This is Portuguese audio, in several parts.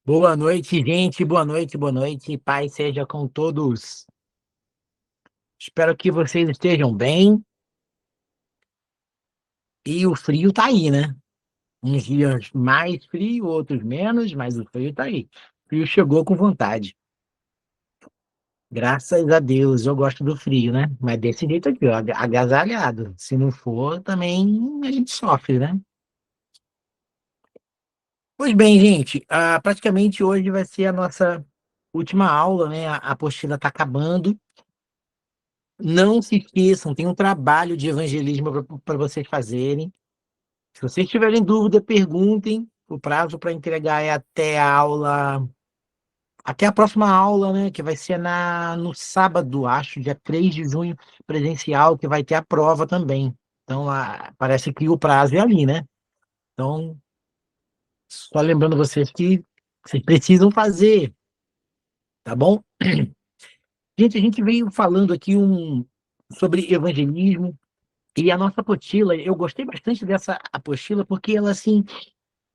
Boa noite, gente. Boa noite, boa noite. Paz seja com todos. Espero que vocês estejam bem. E o frio tá aí, né? Uns dias mais frio, outros menos, mas o frio tá aí. O frio chegou com vontade. Graças a Deus, eu gosto do frio, né? Mas desse jeito aqui, ó, agasalhado. Se não for, também a gente sofre, né? Pois bem, gente, praticamente hoje vai ser a nossa última aula, né? A apostila tá acabando. Não se esqueçam, tem um trabalho de evangelismo para vocês fazerem. Se vocês tiverem dúvida, perguntem. O prazo para entregar é até a próxima aula, né? Que vai ser no sábado, acho, dia 3 de junho, presencial, que vai ter a prova também. Então, parece que o prazo é ali, né? Então, só lembrando vocês que vocês precisam fazer, tá bom? Gente, a gente veio falando aqui sobre evangelismo. E a nossa apostila, eu gostei bastante dessa apostila porque ela assim,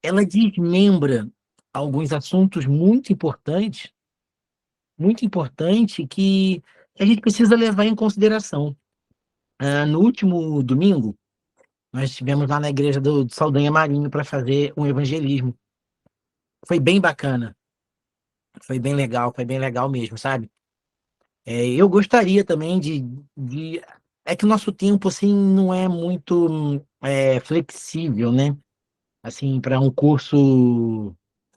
ela desmembra alguns assuntos muito importantes que a gente precisa levar em consideração. No último domingo, nós estivemos lá na igreja do Saldanha Marinho para fazer um evangelismo. Foi bem bacana, foi bem legal mesmo, sabe? Eu gostaria também é que o nosso tempo assim não é muito flexível, né? Assim, para um curso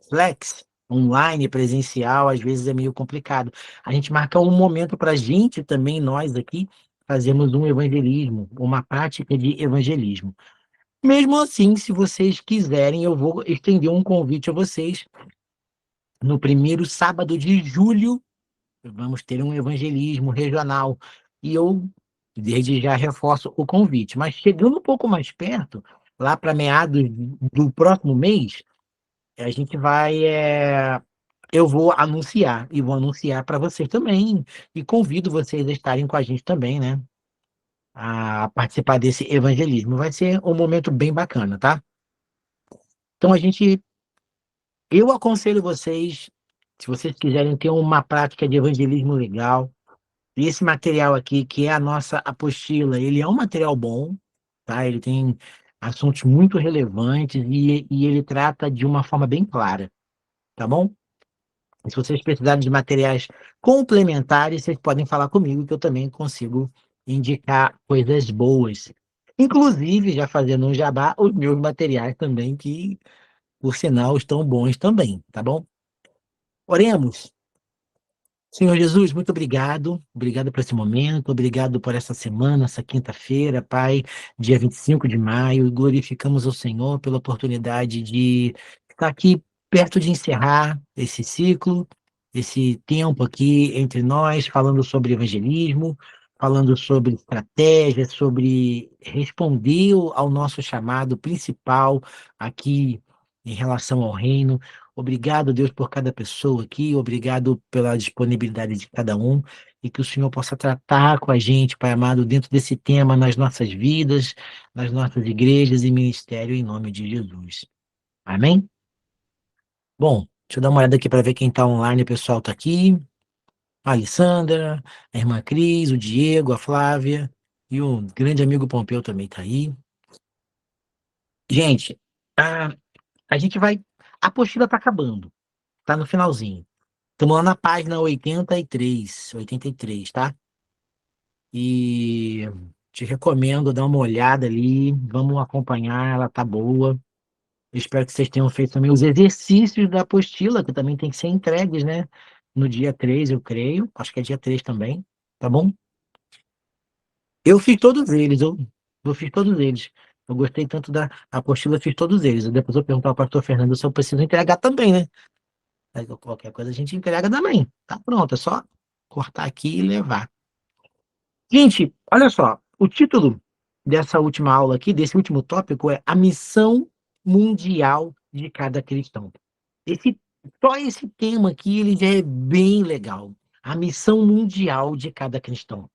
flex, online, presencial, às vezes é meio complicado. A gente marca um momento para a gente também, nós aqui, fazemos um evangelismo, uma prática de evangelismo. Mesmo assim, se vocês quiserem, eu vou estender um convite a vocês. No primeiro sábado de julho, vamos ter um evangelismo regional. E eu, desde já, reforço o convite. Mas chegando um pouco mais perto, lá para meados do próximo mês, a gente eu vou anunciar e vou anunciar para vocês também e convido vocês a estarem com a gente também, né? A participar desse evangelismo. Vai ser um momento bem bacana, tá? Então eu aconselho vocês, se vocês quiserem ter uma prática de evangelismo legal, esse material aqui, que é a nossa apostila, ele é um material bom, tá? Ele tem assuntos muito relevantes e ele trata de uma forma bem clara, tá bom? Se vocês precisarem de materiais complementares, vocês podem falar comigo, que eu também consigo indicar coisas boas. Inclusive, já fazendo um jabá, os meus materiais também, que, por sinal, estão bons também, tá bom? Oremos. Senhor Jesus, muito obrigado. Obrigado por esse momento, obrigado por essa semana, essa quinta-feira, Pai, dia 25 de maio. Glorificamos ao Senhor pela oportunidade de estar aqui perto de encerrar esse ciclo, esse tempo aqui entre nós, falando sobre evangelismo, falando sobre estratégia, sobre responder ao nosso chamado principal aqui em relação ao reino. Obrigado, Deus, por cada pessoa aqui, obrigado pela disponibilidade de cada um, e que o Senhor possa tratar com a gente, Pai amado, dentro desse tema, nas nossas vidas, nas nossas igrejas e ministério, em nome de Jesus. Amém? Bom, deixa eu dar uma olhada aqui para ver quem está online, o pessoal está aqui. A Alessandra, a irmã Cris, o Diego, a Flávia, e o grande amigo Pompeu também está aí. Gente, a, a gente vai. A apostila está acabando, está no finalzinho. Estamos lá na página 83, tá? E te recomendo dar uma olhada ali, vamos acompanhar, ela tá boa. Eu espero que vocês tenham feito também os exercícios da apostila, que também tem que ser entregues, né? No dia 3, eu creio. Acho que é dia 3 também, tá bom? Eu fiz todos eles, eu fiz todos eles. Eu gostei tanto da apostila, eu fiz todos eles. Depois eu perguntar ao pastor Fernando se eu preciso entregar também, né? Aí qualquer coisa a gente entrega também. Tá pronto, é só cortar aqui e levar. Gente, olha só, o título dessa última aula aqui, desse último tópico, é a missão mundial de cada cristão. Esse, só esse tema aqui, ele já é bem legal. A missão mundial de cada cristão.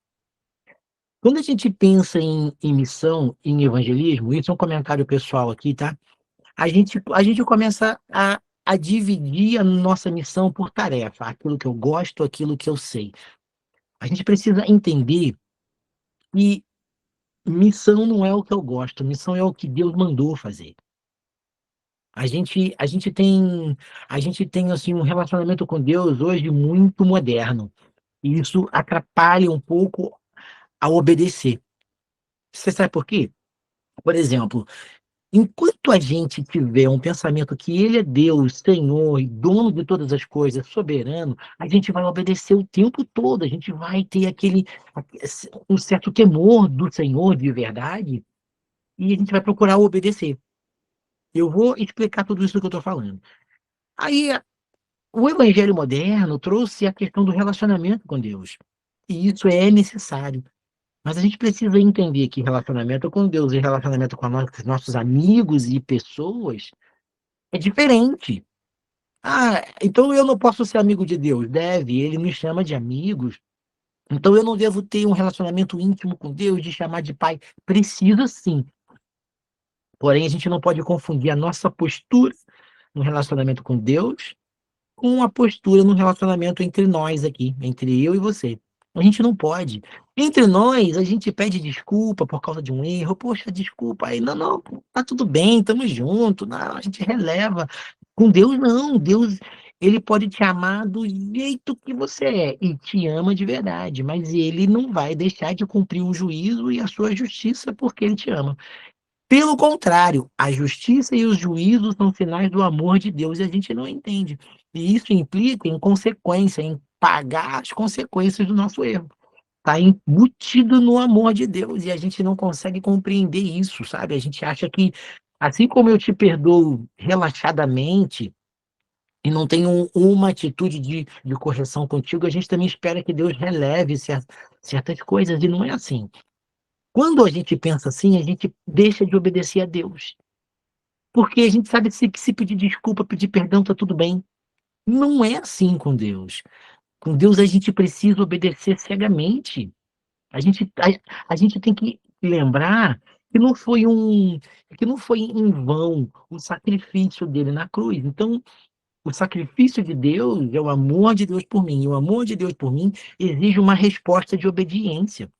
Quando a gente pensa em missão, em evangelismo, isso é um comentário pessoal aqui, tá? A gente começa a a dividir a nossa missão por tarefa, aquilo que eu gosto, aquilo que eu sei. A gente precisa entender que missão não é o que eu gosto, missão é o que Deus mandou fazer. A gente tem assim um relacionamento com Deus hoje muito moderno, e isso atrapalha um pouco a obedecer. Você sabe por quê? Por exemplo, enquanto a gente tiver um pensamento que Ele é Deus, Senhor e dono de todas as coisas, soberano, a gente vai obedecer o tempo todo, a gente vai ter um certo temor do Senhor de verdade, e a gente vai procurar obedecer. Eu vou explicar tudo isso que eu estou falando. Aí, o evangelho moderno trouxe a questão do relacionamento com Deus, e isso é necessário. Mas a gente precisa entender que relacionamento com Deus e relacionamento com os nossos amigos e pessoas é diferente. Ah, então eu não posso ser amigo de Deus? Deve, ele me chama de amigos. Então eu não devo ter um relacionamento íntimo com Deus, de chamar de pai? Precisa sim. Porém, a gente não pode confundir a nossa postura no relacionamento com Deus com a postura no relacionamento entre nós aqui, entre eu e você. A gente não pode. Entre nós, a gente pede desculpa por causa de um erro. Poxa, desculpa aí. Não, não, tá tudo bem, estamos juntos. Não, a gente releva. Com Deus, não. Deus, ele pode te amar do jeito que você é e te ama de verdade, mas ele não vai deixar de cumprir o juízo e a sua justiça porque ele te ama. Pelo contrário, a justiça e os juízos são sinais do amor de Deus e a gente não entende. E isso implica em consequência, em pagar as consequências do nosso erro. Está embutido no amor de Deus e a gente não consegue compreender isso, sabe? A gente acha que, assim como eu te perdoo relaxadamente e não tenho uma atitude de correção contigo, a gente também espera que Deus releve certas coisas e não é assim. Quando a gente pensa assim, a gente deixa de obedecer a Deus. Porque a gente sabe que se pedir desculpa, pedir perdão, tá tudo bem. Não é assim com Deus. Com Deus a gente precisa obedecer cegamente. A gente tem que lembrar que não foi em vão o sacrifício dele na cruz. Então, o sacrifício de Deus é o amor de Deus por mim. E o amor de Deus por mim exige uma resposta de obediência.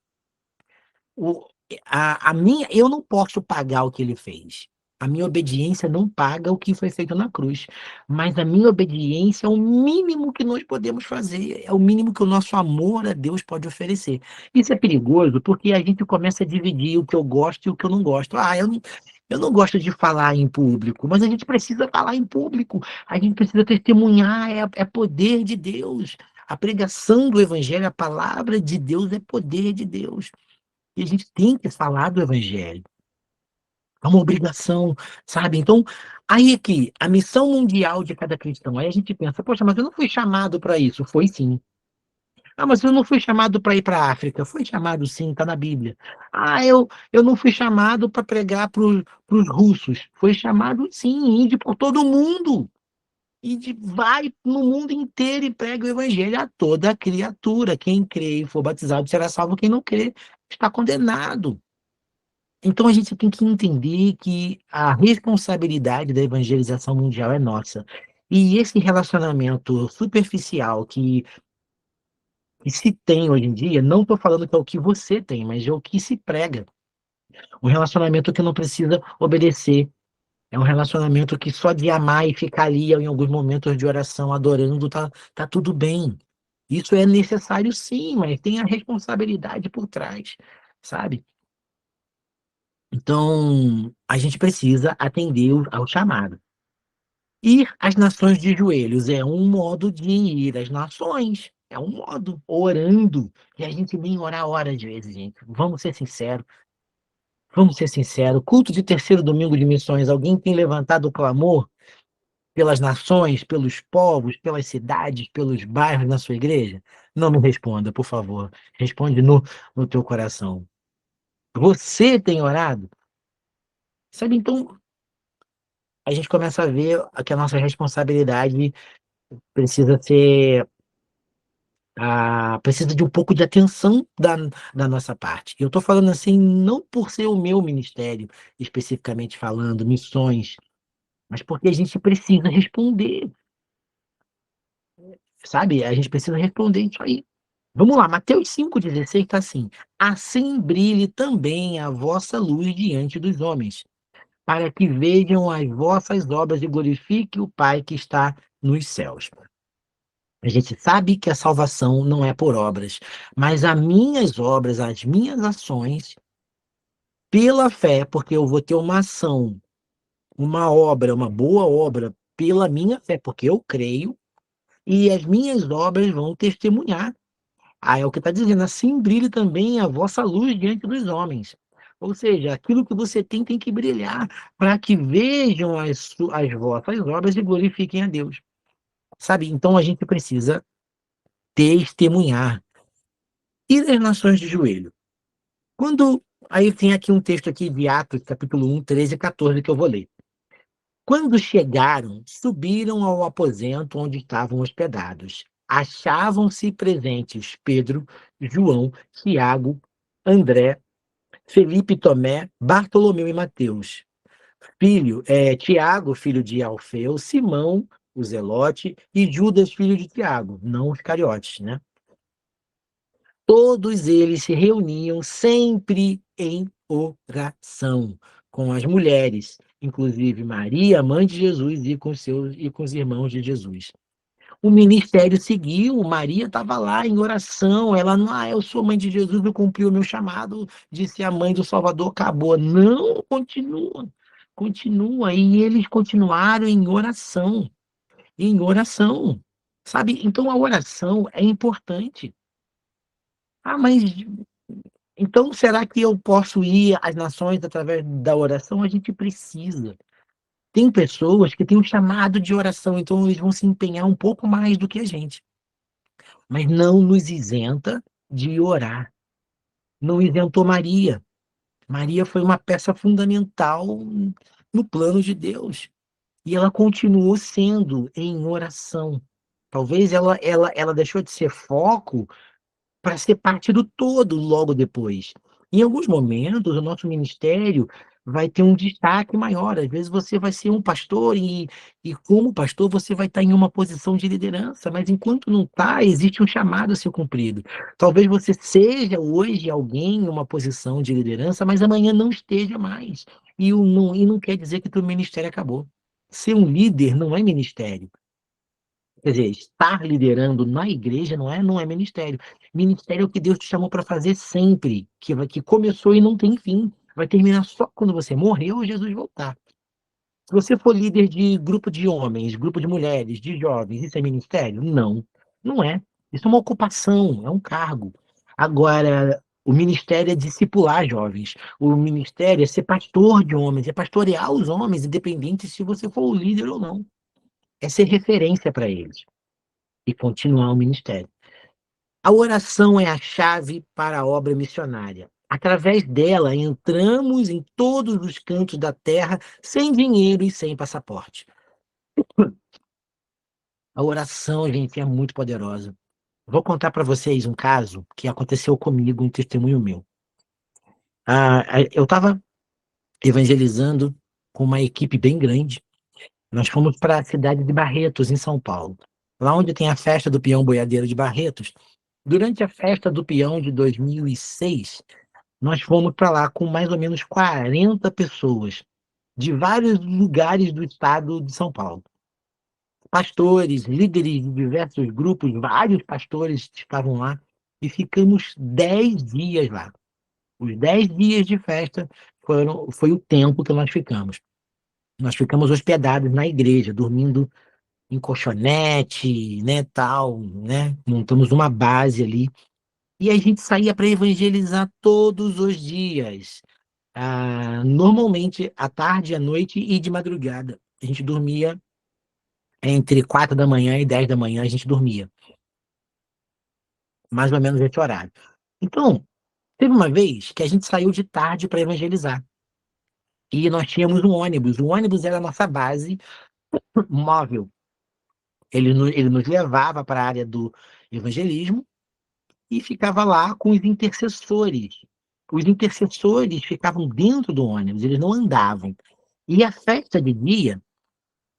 O a minha Eu não posso pagar o que ele fez. A minha obediência não paga o que foi feito na cruz, mas a minha obediência é o mínimo que nós podemos fazer, é o mínimo que o nosso amor a Deus pode oferecer. Isso é perigoso, porque a gente começa a dividir o que eu gosto e o que eu não gosto. Ah, eu não gosto de falar em público, mas a gente precisa falar em público, a gente precisa testemunhar, é poder de Deus. A pregação do evangelho, a palavra de Deus é poder de Deus. E a gente tem que falar do evangelho. É uma obrigação, sabe? Então, aí aqui, a missão mundial de cada cristão. Aí a gente pensa, poxa, mas eu não fui chamado para isso. Foi sim. Ah, mas eu não fui chamado para ir para a África. Foi chamado sim, está na Bíblia. Ah, eu não fui chamado para pregar para os russos. Foi chamado sim, ide por todo mundo. Vai no mundo inteiro e prega o evangelho a toda criatura. Quem crê e for batizado será salvo, quem não crê está condenado. Então a gente tem que entender que a responsabilidade da evangelização mundial é nossa. E esse relacionamento superficial que se tem hoje em dia, não estou falando que é o que você tem, mas é o que se prega. Um relacionamento que não precisa obedecer. É um relacionamento que só de amar e ficar ali em alguns momentos de oração, adorando, tá tudo bem. Isso é necessário sim, mas tem a responsabilidade por trás, sabe? Então, a gente precisa atender ao chamado. Ir às nações de joelhos é um modo de ir às nações. É um modo, orando. E a gente nem ora às vezes, gente. Vamos ser sinceros. Vamos ser sinceros. Culto de terceiro domingo de missões. Alguém tem levantado o clamor pelas nações, pelos povos, pelas cidades, pelos bairros na sua igreja? Não me responda, por favor. Responde no teu coração. Você tem orado? Sabe, então, a gente começa a ver que a nossa responsabilidade precisa ser, precisa de um pouco de atenção da nossa parte. Eu estou falando assim, não por ser o meu ministério, especificamente falando, missões. mas porque a gente precisa responder, sabe? A gente precisa responder isso aí. Vamos lá, Mateus 5,16 está assim: assim brilhe também a vossa luz diante dos homens, para que vejam as vossas obras e glorifiquem o Pai que está nos céus. A gente sabe que a salvação não é por obras, mas as minhas obras, as minhas ações, pela fé, porque eu vou ter uma ação, uma obra, uma boa obra, pela minha fé, porque eu creio, e as minhas obras vão testemunhar. Ah, é o que está dizendo, assim brilhe também a vossa luz diante dos homens. Ou seja, aquilo que você tem que brilhar, para que vejam as vossas obras e glorifiquem a Deus. Sabe? Então a gente precisa testemunhar. E as nações de joelho? Quando. Aí tem aqui um texto aqui de Atos, capítulo 1, 13 e 14, que eu vou ler. Quando chegaram, subiram ao aposento onde estavam hospedados. Achavam-se presentes Pedro, João, Tiago, André, Felipe e Tomé, Bartolomeu e Mateus. Tiago, filho de Alfeu, Simão, o Zelote, e Judas, filho de Tiago, não os cariotes, né? Todos eles se reuniam sempre em oração com as mulheres, inclusive Maria, mãe de Jesus, e com os irmãos de Jesus. O ministério seguiu, Maria estava lá em oração, ela não, eu sou mãe de Jesus, eu cumpri o meu chamado de ser a mãe do Salvador, acabou. Não, continua, continua, e eles continuaram em oração, sabe? Então a oração é importante. Ah, mas então será que eu posso ir às nações através da oração? A gente precisa. Tem pessoas que têm um chamado de oração, então eles vão se empenhar um pouco mais do que a gente. Mas não nos isenta de orar. Não isentou Maria. Maria foi uma peça fundamental no plano de Deus. E ela continuou sendo em oração. Talvez ela deixou de ser foco para ser parte do todo logo depois. Em alguns momentos, o nosso ministério vai ter um destaque maior. Às vezes você vai ser um pastor e como pastor, você vai estar em uma posição de liderança, mas enquanto não está, existe um chamado a ser cumprido. Talvez você seja hoje alguém em uma posição de liderança, mas amanhã não esteja mais. E não quer dizer que o teu ministério acabou. Ser um líder não é ministério. Quer dizer, estar liderando na igreja não é ministério. Ministério é o que Deus te chamou para fazer sempre, que começou e não tem fim. Vai terminar só quando você morrer ou Jesus voltar. Se você for líder de grupo de homens, grupo de mulheres, de jovens, isso é ministério? Não, não é. Isso é uma ocupação, é um cargo. Agora, o ministério é discipular jovens. O ministério é ser pastor de homens, é pastorear os homens, independente se você for o líder ou não. É ser referência para eles e continuar o ministério. A oração é a chave para a obra missionária. Através dela, entramos em todos os cantos da terra sem dinheiro e sem passaporte. A oração, gente, é muito poderosa. Vou contar para vocês um caso que aconteceu comigo, um testemunho meu. Eu estava evangelizando com uma equipe bem grande. Nós fomos para a cidade de Barretos, em São Paulo. Lá onde tem a festa do peão boiadeiro de Barretos. Durante a festa do peão de 2006, nós fomos para lá com mais ou menos 40 pessoas, de vários lugares do estado de São Paulo. Pastores, líderes de diversos grupos, vários pastores estavam lá, e ficamos 10 dias lá. Os 10 dias de festa foi o tempo que nós ficamos. Nós ficamos hospedados na igreja, dormindo em colchonete, né, tal, né? Montamos uma base ali. E a gente saía para evangelizar todos os dias. Normalmente à tarde, à noite e de madrugada. A gente dormia entre 4 da manhã e 10 da manhã, a gente dormia. Mais ou menos esse horário. Então, teve uma vez que a gente saiu de tarde para evangelizar. E nós tínhamos um ônibus. O ônibus era a nossa base móvel. Ele nos levava para a área do evangelismo e ficava lá com os intercessores. Os intercessores ficavam dentro do ônibus, eles não andavam. E a festa de dia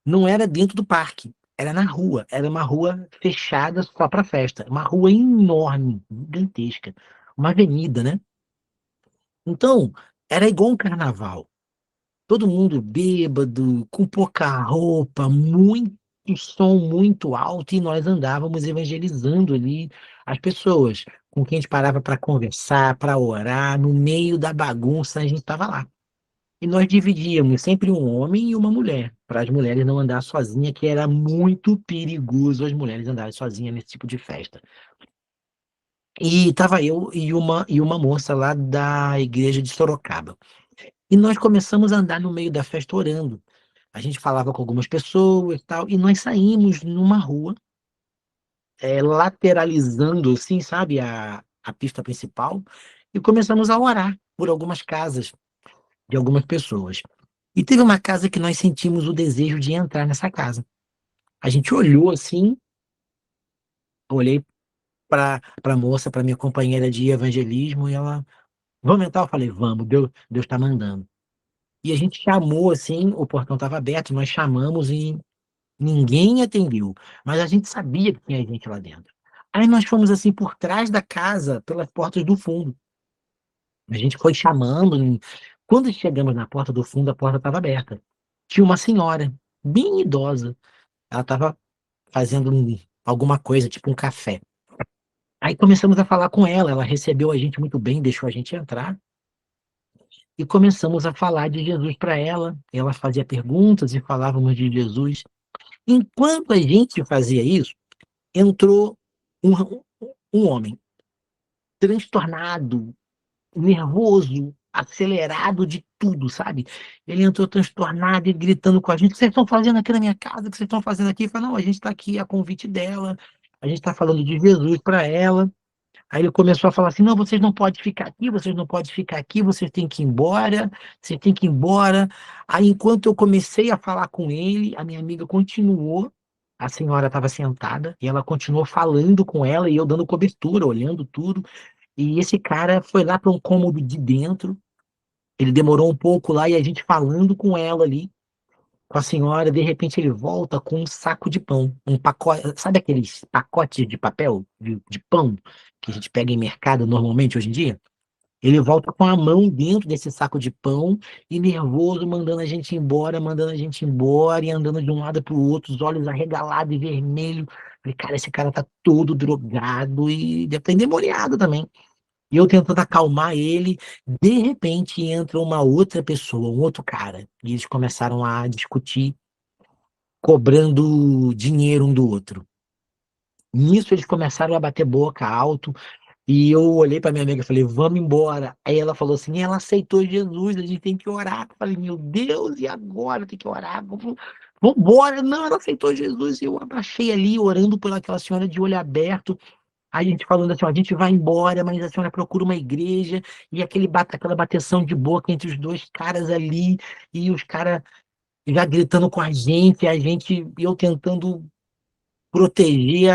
não era dentro do parque, era na rua, era uma rua fechada só para festa, uma rua enorme, gigantesca, uma avenida, né? Então, era igual um carnaval. Todo mundo bêbado, com pouca roupa, muito som muito alto, e nós andávamos evangelizando ali as pessoas, com quem a gente parava para conversar, para orar, no meio da bagunça, a gente estava lá. E nós dividíamos sempre um homem e uma mulher, para as mulheres não andar sozinhas, que era muito perigoso as mulheres andarem sozinhas nesse tipo de festa. E estava eu e uma moça lá da igreja de Sorocaba. E nós começamos a andar no meio da festa orando. A gente falava com algumas pessoas e tal, e nós saímos numa rua, lateralizando, assim, sabe, a pista principal, e começamos a orar por algumas casas de algumas pessoas. E teve uma casa que nós sentimos o desejo de entrar nessa casa. A gente olhou assim, olhei para a moça, para minha companheira de evangelismo, e ela, vamos entrar? Eu falei, vamos, Deus está mandando. E a gente chamou assim, o portão estava aberto, nós chamamos e ninguém atendeu, mas a gente sabia que tinha gente lá dentro. Aí nós fomos assim por trás da casa, pelas portas do fundo. A gente foi chamando. Quando chegamos na porta do fundo, a porta estava aberta. Tinha uma senhora, bem idosa. Ela estava fazendo alguma coisa, tipo um café. Aí começamos a falar com ela. Ela recebeu a gente muito bem, deixou a gente entrar. E começamos a falar de Jesus para ela. Ela fazia perguntas e falávamos de Jesus. Enquanto a gente fazia isso, entrou um, um homem transtornado, nervoso, acelerado de tudo, sabe? Ele entrou transtornado e gritando com a gente: o que vocês estão fazendo aqui na minha casa? O que vocês estão fazendo aqui? Eu falei: não, a gente está aqui a convite dela, a gente está falando de Jesus para ela. Aí ele começou a falar assim: não, vocês não podem ficar aqui, vocês não podem ficar aqui, vocês têm que ir embora, vocês têm que ir embora. Aí, enquanto eu comecei a falar com ele, a minha amiga continuou. A senhora estava sentada e ela continuou falando com ela e eu dando cobertura, olhando tudo. E esse cara foi lá para um cômodo de dentro. Ele demorou um pouco lá e a gente falando com ela ali, com a senhora. De repente ele volta com um saco de pão, um pacote, sabe aqueles pacotes de papel de pão que a gente pega em mercado normalmente hoje em dia? Ele volta com a mão dentro desse saco de pão e nervoso, mandando a gente embora e andando de um lado para o outro, os olhos arregalados e vermelhos. Falei, cara, esse cara tá todo drogado e deve estar endemoniado também. E eu tentando acalmar ele, de repente entra uma outra pessoa, um outro cara, e eles começaram a discutir, cobrando dinheiro um do outro. Nisso eles começaram a bater boca alto, e eu olhei para minha amiga e falei, vamos embora. Aí ela falou assim, ela aceitou Jesus, a gente tem que orar. Eu falei, meu Deus, e agora tem que orar? Vamos embora. Não, ela aceitou Jesus. E eu abaixei ali, orando por aquela senhora de olho aberto. A gente falando assim, ó, a gente vai embora, mas a senhora procura uma igreja, e aquela bateção de boca entre os dois caras ali, e os caras já gritando com a gente, e eu tentando proteger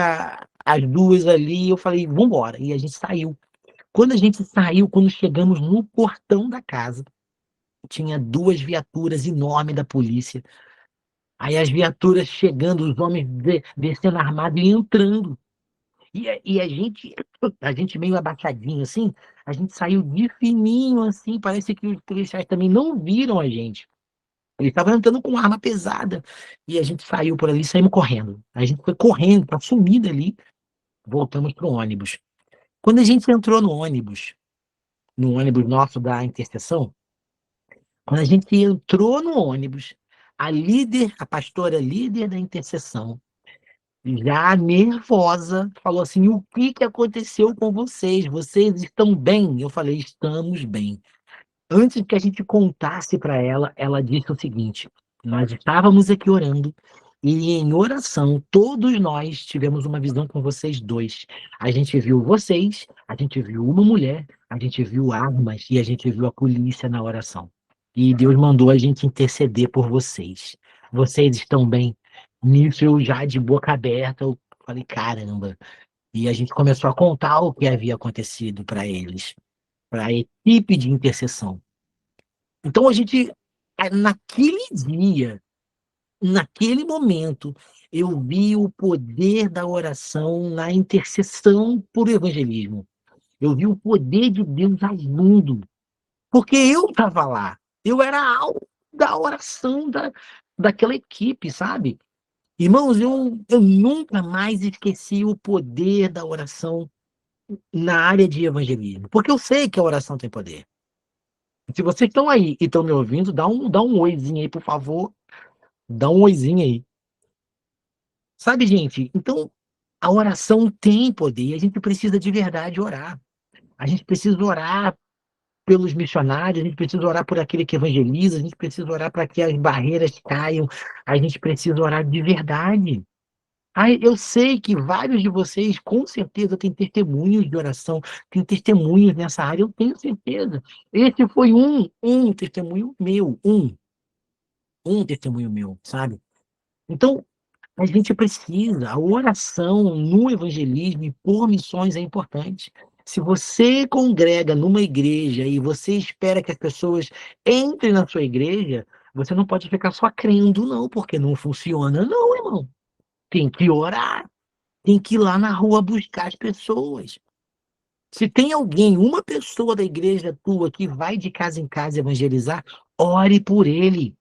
as duas ali. Eu falei, vambora, e a gente saiu. Quando a gente saiu, quando chegamos no portão da casa, tinha duas viaturas enormes da polícia. Aí as viaturas chegando, os homens descendo armados e entrando. E a gente meio abaixadinho assim, a gente saiu de fininho assim, parece que os policiais também não viram a gente. Eles estavam entrando com arma pesada. E a gente saiu por ali, saímos correndo. A gente foi correndo para sumir dali, voltamos pro ônibus. Quando a gente entrou no ônibus nosso da interseção, quando a gente entrou no ônibus, a pastora líder da interseção, já nervosa, falou assim: o que que aconteceu com vocês? Vocês estão bem? Eu falei: estamos bem. Antes que a gente contasse para ela, ela disse o seguinte: nós estávamos aqui orando. E em oração, todos nós tivemos uma visão com vocês dois. A gente viu vocês, a gente viu uma mulher, a gente viu armas e a gente viu a polícia na oração. E Deus mandou a gente interceder por vocês. Vocês estão bem? Nisso eu já de boca aberta, eu falei, caramba. E a gente começou a contar o que havia acontecido para eles, para a equipe de intercessão. Então a gente, naquele dia, naquele momento, eu vi o poder da oração na intercessão por evangelismo. Eu vi o poder de Deus agindo, porque eu estava lá. Eu era alvo da oração daquela equipe, sabe? Irmãos, eu nunca mais esqueci o poder da oração na área de evangelismo, porque eu sei que a oração tem poder. Se vocês estão aí e estão me ouvindo, dá um oizinho aí, por favor. Dá um oizinho aí. Sabe, gente? Então, a oração tem poder e a gente precisa de verdade orar. A gente precisa orar pelos missionários, a gente precisa orar por aquele que evangeliza, a gente precisa orar para que as barreiras caiam, a gente precisa orar de verdade. Ai, eu sei que vários de vocês, com certeza, têm testemunhos de oração, têm testemunhos nessa área, eu tenho certeza. Esse foi um testemunho meu, um testemunho meu, sabe? Então, a gente precisa, a oração no evangelismo e por missões é importante. Se você congrega numa igreja e você espera que as pessoas entrem na sua igreja, você não pode ficar só crendo, não, porque não funciona, não, irmão. Tem que orar, tem que ir lá na rua buscar as pessoas. Se tem alguém, uma pessoa da igreja tua que vai de casa em casa evangelizar, ore por ele.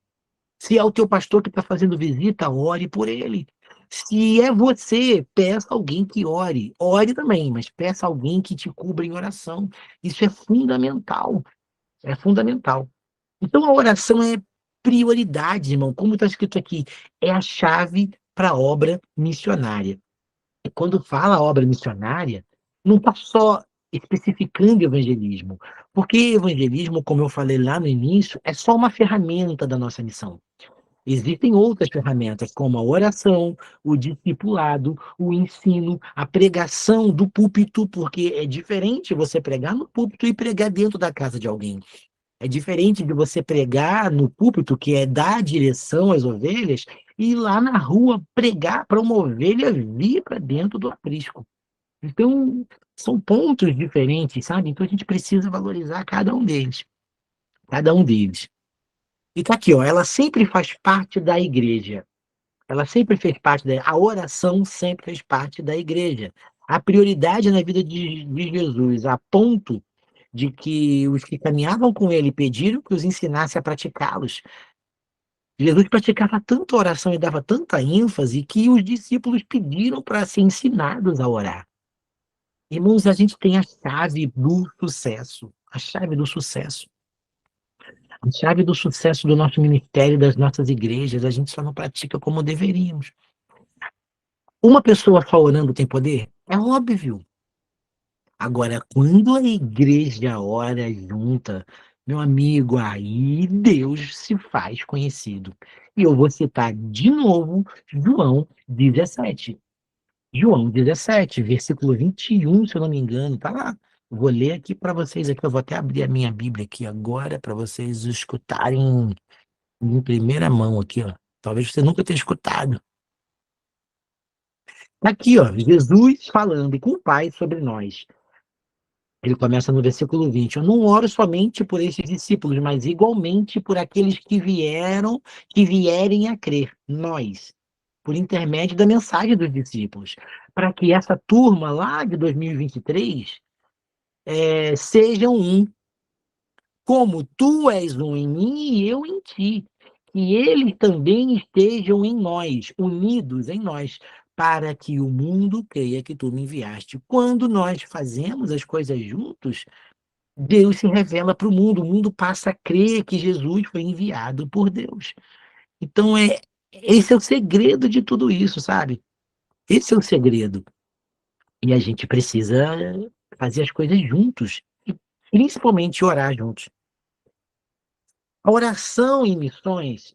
Se é o teu pastor que está fazendo visita, ore por ele. Se é você, peça alguém que ore. Ore também, mas peça alguém que te cubra em oração. Isso é fundamental. É fundamental. Então a oração é prioridade, irmão. Como está escrito aqui, é a chave para a obra missionária. E quando fala obra missionária, não está só especificando evangelismo, porque evangelismo, como eu falei lá no início, é só uma ferramenta da nossa missão. Existem outras ferramentas, como a oração, o discipulado, o ensino, a pregação do púlpito, porque é diferente você pregar no púlpito e pregar dentro da casa de alguém. É diferente de você pregar no púlpito, que é dar direção às ovelhas, e ir lá na rua pregar para uma ovelha vir para dentro do aprisco. Então, são pontos diferentes, sabe? Então a gente precisa valorizar cada um deles. Cada um deles. E tá aqui, ó, ela sempre faz parte da igreja. Ela sempre fez parte a oração sempre fez parte da igreja. A prioridade na vida de Jesus, a ponto de que os que caminhavam com ele pediram que os ensinasse a praticá-los. Jesus praticava tanta oração e dava tanta ênfase que os discípulos pediram para ser ensinados a orar. Irmãos, a gente tem a chave do sucesso. A chave do sucesso. A chave do sucesso do nosso ministério, das nossas igrejas, a gente só não pratica como deveríamos. Uma pessoa só orando tem poder? É óbvio. Agora, quando a igreja ora junta, meu amigo, aí Deus se faz conhecido. E eu vou citar de novo João 17. João 17, versículo 21, se eu não me engano, tá lá. Vou ler aqui para vocês aqui, eu vou até abrir a minha Bíblia aqui agora para vocês escutarem em primeira mão aqui, ó. Talvez você nunca tenha escutado. Tá aqui, ó, Jesus falando com o Pai sobre nós. Ele começa no versículo 20. Eu não oro somente por esses discípulos, mas igualmente por aqueles que vierem a crer, nós, por intermédio da mensagem dos discípulos, para que essa turma lá de 2023 sejam um, como tu és um em mim e eu em ti, que eles também estejam em nós, unidos em nós, para que o mundo creia que tu me enviaste. Quando nós fazemos as coisas juntos, Deus se revela para o mundo passa a crer que Jesus foi enviado por Deus. Então, esse é o segredo de tudo isso, sabe? Esse é o segredo. E a gente precisa fazer as coisas juntos, e principalmente orar juntos. A oração e missões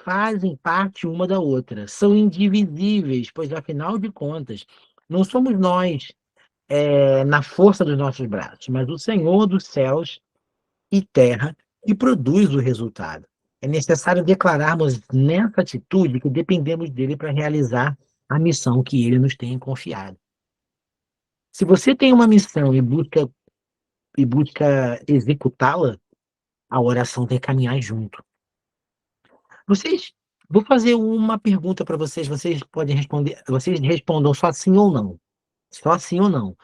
fazem parte uma da outra, são indivisíveis, pois afinal de contas, não somos nós, na força dos nossos braços, mas o Senhor dos céus e terra que produz o resultado. É necessário declararmos nessa atitude que dependemos dele para realizar a missão que ele nos tem confiado. Se você tem uma missão e busca executá-la, a oração tem que caminhar junto. Vocês vou fazer uma pergunta para vocês podem responder, vocês respondam só sim ou não. Só sim ou não.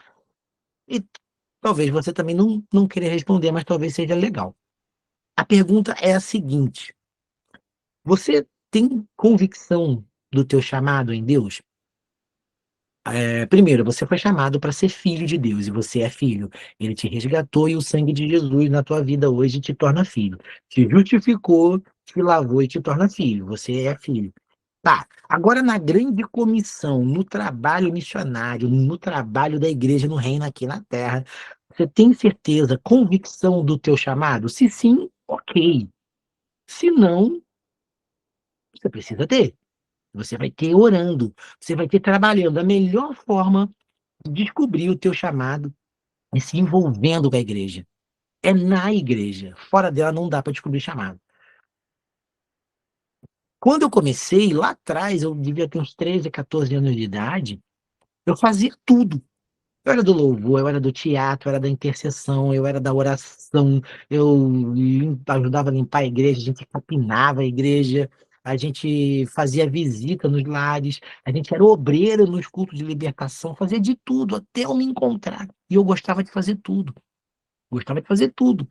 E talvez você também não queira responder, mas talvez seja legal. A pergunta é a seguinte: você tem convicção do teu chamado em Deus? Primeiro, você foi chamado para ser filho de Deus, e você é filho. Ele te resgatou e o sangue de Jesus na tua vida hoje te torna filho. Te justificou, te lavou e te torna filho. Você é filho. Tá, agora na grande comissão, no trabalho missionário, no trabalho da igreja no reino aqui na terra, você tem certeza, convicção do teu chamado? Se sim, ok. Se não, você precisa ter. Você vai ter orando, você vai ter trabalhando. A melhor forma de descobrir o teu chamado é se envolvendo com a igreja. É na igreja. Fora dela não dá para descobrir chamado. Quando eu comecei, lá atrás, eu devia ter uns 13, 14 anos de idade, eu fazia tudo. Eu era do louvor, eu era do teatro, eu era da intercessão, eu era da oração, ajudava a limpar a igreja, a gente capinava a igreja, a gente fazia visita nos lares, a gente era obreiro nos cultos de libertação, fazia de tudo até eu me encontrar. E eu gostava de fazer tudo, gostava de fazer tudo.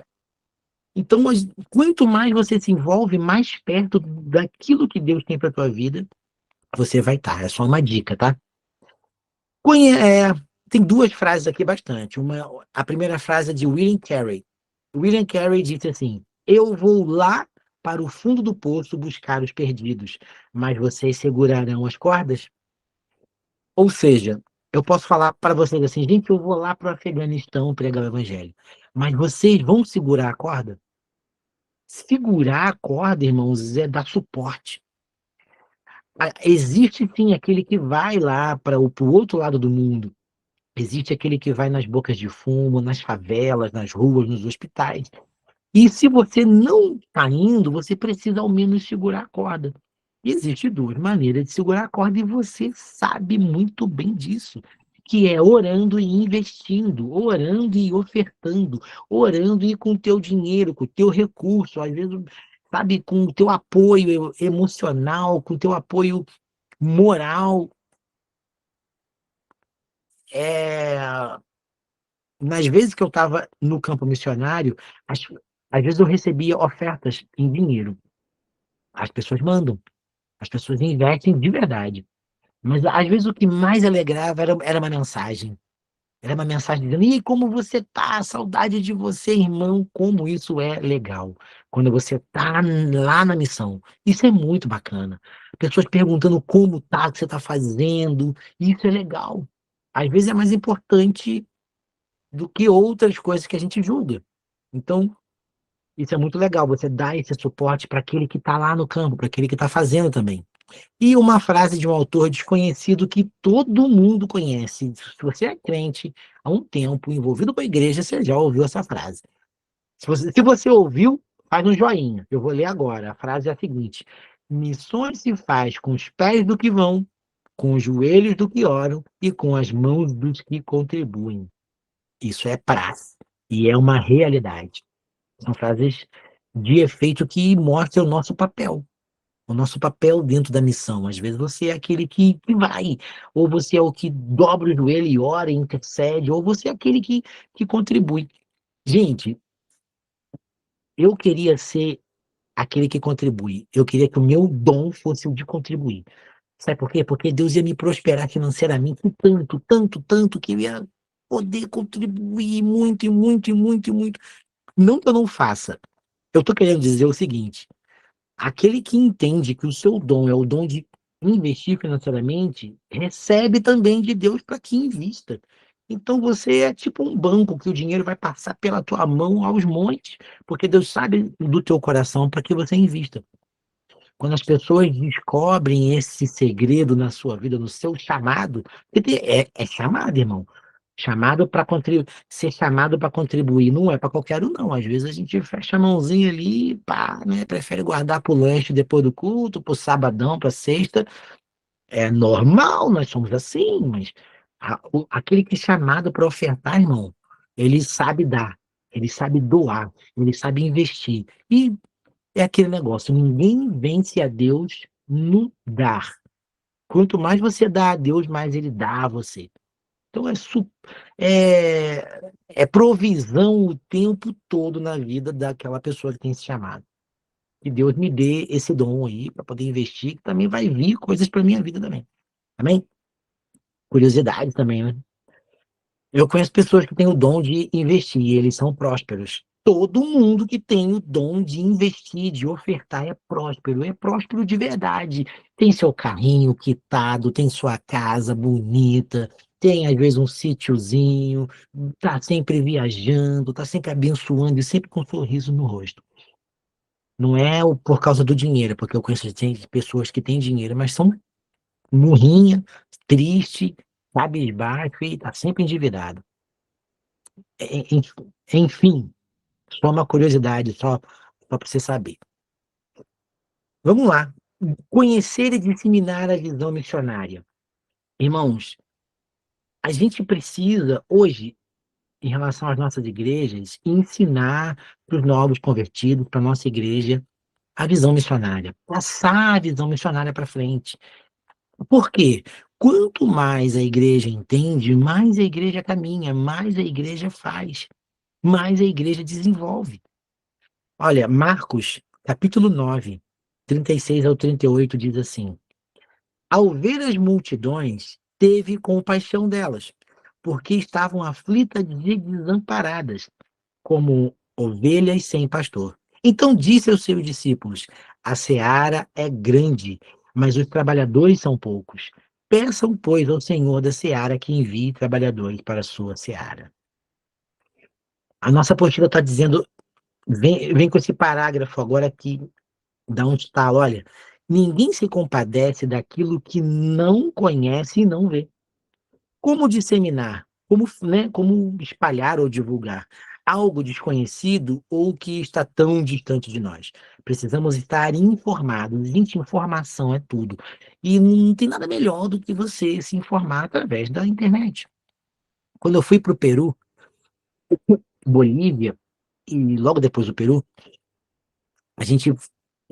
Então, quanto mais você se envolve, mais perto daquilo que Deus tem para tua vida, você vai estar. É só uma dica, tá? Conhe Tem duas frases aqui bastante. A primeira frase é de William Carey. William Carey disse assim: eu vou lá para o fundo do poço buscar os perdidos, mas vocês segurarão as cordas? Ou seja, eu posso falar para vocês assim, gente, eu vou lá para o Afeganistão pregar o evangelho, mas vocês vão segurar a corda? Segurar a corda, irmãos, é dar suporte. Existe sim aquele que vai lá para o outro lado do mundo. Existe aquele que vai nas bocas de fumo, nas favelas, nas ruas, nos hospitais. E se você não está indo, você precisa ao menos segurar a corda. Existem duas maneiras de segurar a corda e você sabe muito bem disso, que é orando e investindo, orando e ofertando, orando e com o teu dinheiro, com o teu recurso, às vezes, sabe, com o teu apoio emocional, com o teu apoio moral. É, nas vezes que eu estava no campo missionário, às, às vezes eu recebia ofertas em dinheiro. As pessoas mandam, as pessoas investem de verdade. Mas às vezes o que mais alegrava era uma mensagem. Era uma mensagem dizendo: e aí, como você tá? Saudade de você, irmão. Como isso é legal. Quando você tá lá na missão. Isso é muito bacana. Pessoas perguntando como tá, o que você tá fazendo. Isso é legal. Às vezes é mais importante do que outras coisas que a gente julga. Então, isso é muito legal, você dá esse suporte para aquele que está lá no campo, para aquele que está fazendo também. E uma frase de um autor desconhecido que todo mundo conhece. Se você é crente há um tempo, envolvido com a igreja, você já ouviu essa frase. Se você ouviu, faz um joinha. Eu vou ler agora. A frase é a seguinte: missões se faz com os pés do que vão, com os joelhos do que oram e com as mãos dos que contribuem. Isso é praxe e é uma realidade. São frases de efeito que mostram o nosso papel dentro da missão. Às vezes você é aquele que vai, ou você é o que dobra o joelho e ora e intercede, ou você é aquele que contribui. Gente, eu queria ser aquele que contribui. Eu queria que o meu dom fosse o de contribuir. Sabe por quê? Porque Deus ia me prosperar financeiramente tanto, tanto, tanto, que eu ia poder contribuir muito, e muito, e muito, e muito. Não que eu não faça. Eu estou querendo dizer o seguinte: aquele que entende que o seu dom é o dom de investir financeiramente, recebe também de Deus para que invista. Então você é tipo um banco que o dinheiro vai passar pela tua mão aos montes, porque Deus sabe do teu coração para que você invista. Quando as pessoas descobrem esse segredo na sua vida, no seu chamado, porque é chamado, irmão. Chamado para contribuir, ser chamado para contribuir não é para qualquer um, não. Às vezes a gente fecha a mãozinha ali, e pá, né? Prefere guardar para o lanche depois do culto, para o sabadão, para sexta. É normal, nós somos assim, mas aquele que é chamado para ofertar, irmão, ele sabe dar, ele sabe doar, ele sabe investir. E É aquele negócio, ninguém vence a Deus no dar. Quanto mais você dá a Deus, mais ele dá a você. Então é provisão o tempo todo na vida daquela pessoa que tem esse chamado. Que Deus me dê esse dom aí para poder investir, que também vai vir coisas para minha vida também. Amém? Curiosidade também, né? Eu conheço pessoas que têm o dom de investir e eles são prósperos. Todo mundo que tem o dom de investir, de ofertar, é próspero de verdade. Tem seu carrinho quitado, tem sua casa bonita, tem às vezes um sítiozinho, tá sempre viajando, tá sempre abençoando e sempre com um sorriso no rosto. Não é por causa do dinheiro, porque eu conheço pessoas que têm dinheiro, mas são murrinha, triste, cabisbaixo e tá sempre endividado. Enfim, só uma curiosidade, só para você saber. Vamos lá. Conhecer e disseminar a visão missionária. Irmãos, a gente precisa, hoje, em relação às nossas igrejas, ensinar para os novos convertidos, para a nossa igreja, a visão missionária. Passar a visão missionária para frente. Por quê? Quanto mais a igreja entende, mais a igreja caminha, mais a igreja faz, mais a igreja desenvolve. Olha, Marcos, capítulo 9, 36 ao 38 diz assim: Ao ver as multidões, teve compaixão delas, porque estavam aflitas e desamparadas, como ovelhas sem pastor. Então disse aos seus discípulos: A seara é grande, mas os trabalhadores são poucos. Peçam, pois, ao Senhor da seara que envie trabalhadores para a sua seara. A nossa apostila está dizendo, vem com esse parágrafo agora aqui, dá um estalo, olha, ninguém se compadece daquilo que não conhece e não vê. Como disseminar? Como espalhar ou divulgar algo desconhecido ou que está tão distante de nós? Precisamos estar informados. Gente, informação é tudo. E não tem nada melhor do que você se informar através da internet. Quando eu fui para o Peru, Bolívia, e logo depois do Peru, a gente,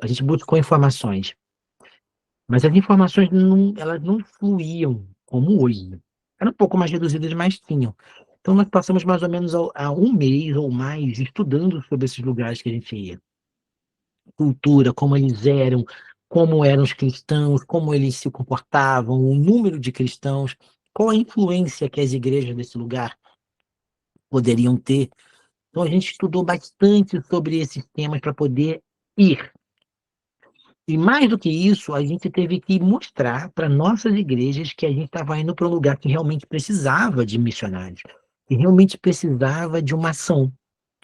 a gente buscou informações. Mas as informações elas não fluíam como hoje. Eram um pouco mais reduzidas, mas tinham. Então nós passamos mais ou menos a um mês ou mais estudando sobre esses lugares que a gente ia. Cultura, como eram os cristãos, como eles se comportavam, o número de cristãos, qual a influência que as igrejas desse lugar poderiam ter. Então a gente estudou bastante sobre esses temas para poder ir. E mais do que isso, a gente teve que mostrar para nossas igrejas que a gente estava indo para um lugar que realmente precisava de missionários, que realmente precisava de uma ação.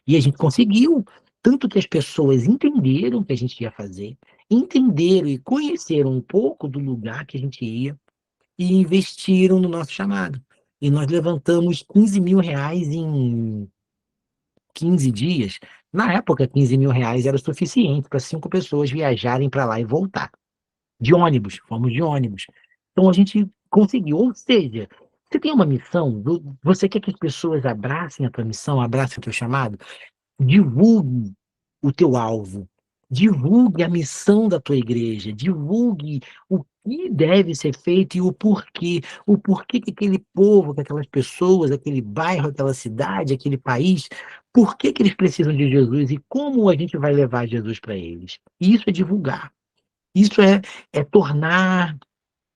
E a gente conseguiu, tanto que as pessoas entenderam o que a gente ia fazer, entenderam e conheceram um pouco do lugar que a gente ia e investiram no nosso chamado. E nós levantamos R$ 15.000 em 15 dias. Na época, R$ 15.000 era o suficiente para 5 pessoas viajarem para lá e voltar de ônibus, fomos de ônibus. Então a gente conseguiu, ou seja, você tem uma missão, você quer que as pessoas abracem a tua missão, abracem o teu chamado, divulgue o teu alvo, divulgue a missão da tua igreja, divulgue o que deve ser feito e o porquê que aquele povo, que aquelas pessoas, aquele bairro, aquela cidade, aquele país, por que que eles precisam de Jesus e como a gente vai levar Jesus para eles. E isso é divulgar. Isso é tornar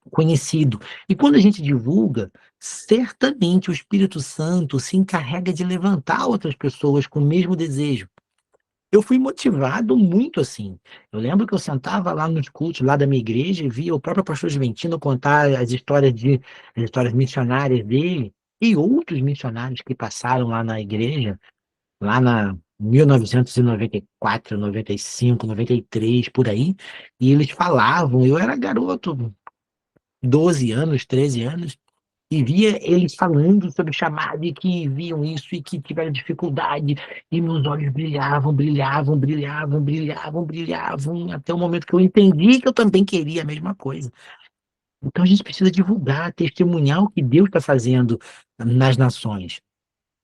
conhecido. E quando a gente divulga, certamente o Espírito Santo se encarrega de levantar outras pessoas com o mesmo desejo. Eu fui motivado muito assim. Eu lembro que eu sentava lá nos cultos lá da minha igreja e via o próprio pastor Juventino contar as histórias missionárias dele e outros missionários que passaram lá na igreja, lá na 1994, 95, 93, por aí, e eles falavam, eu era garoto, 12 anos, 13 anos, e via eles falando sobre o chamado e que viam isso e que tiveram dificuldade, e meus olhos brilhavam, brilhavam, brilhavam, brilhavam, brilhavam, até o momento que eu entendi que eu também queria a mesma coisa. Então a gente precisa divulgar, testemunhar o que Deus está fazendo nas nações.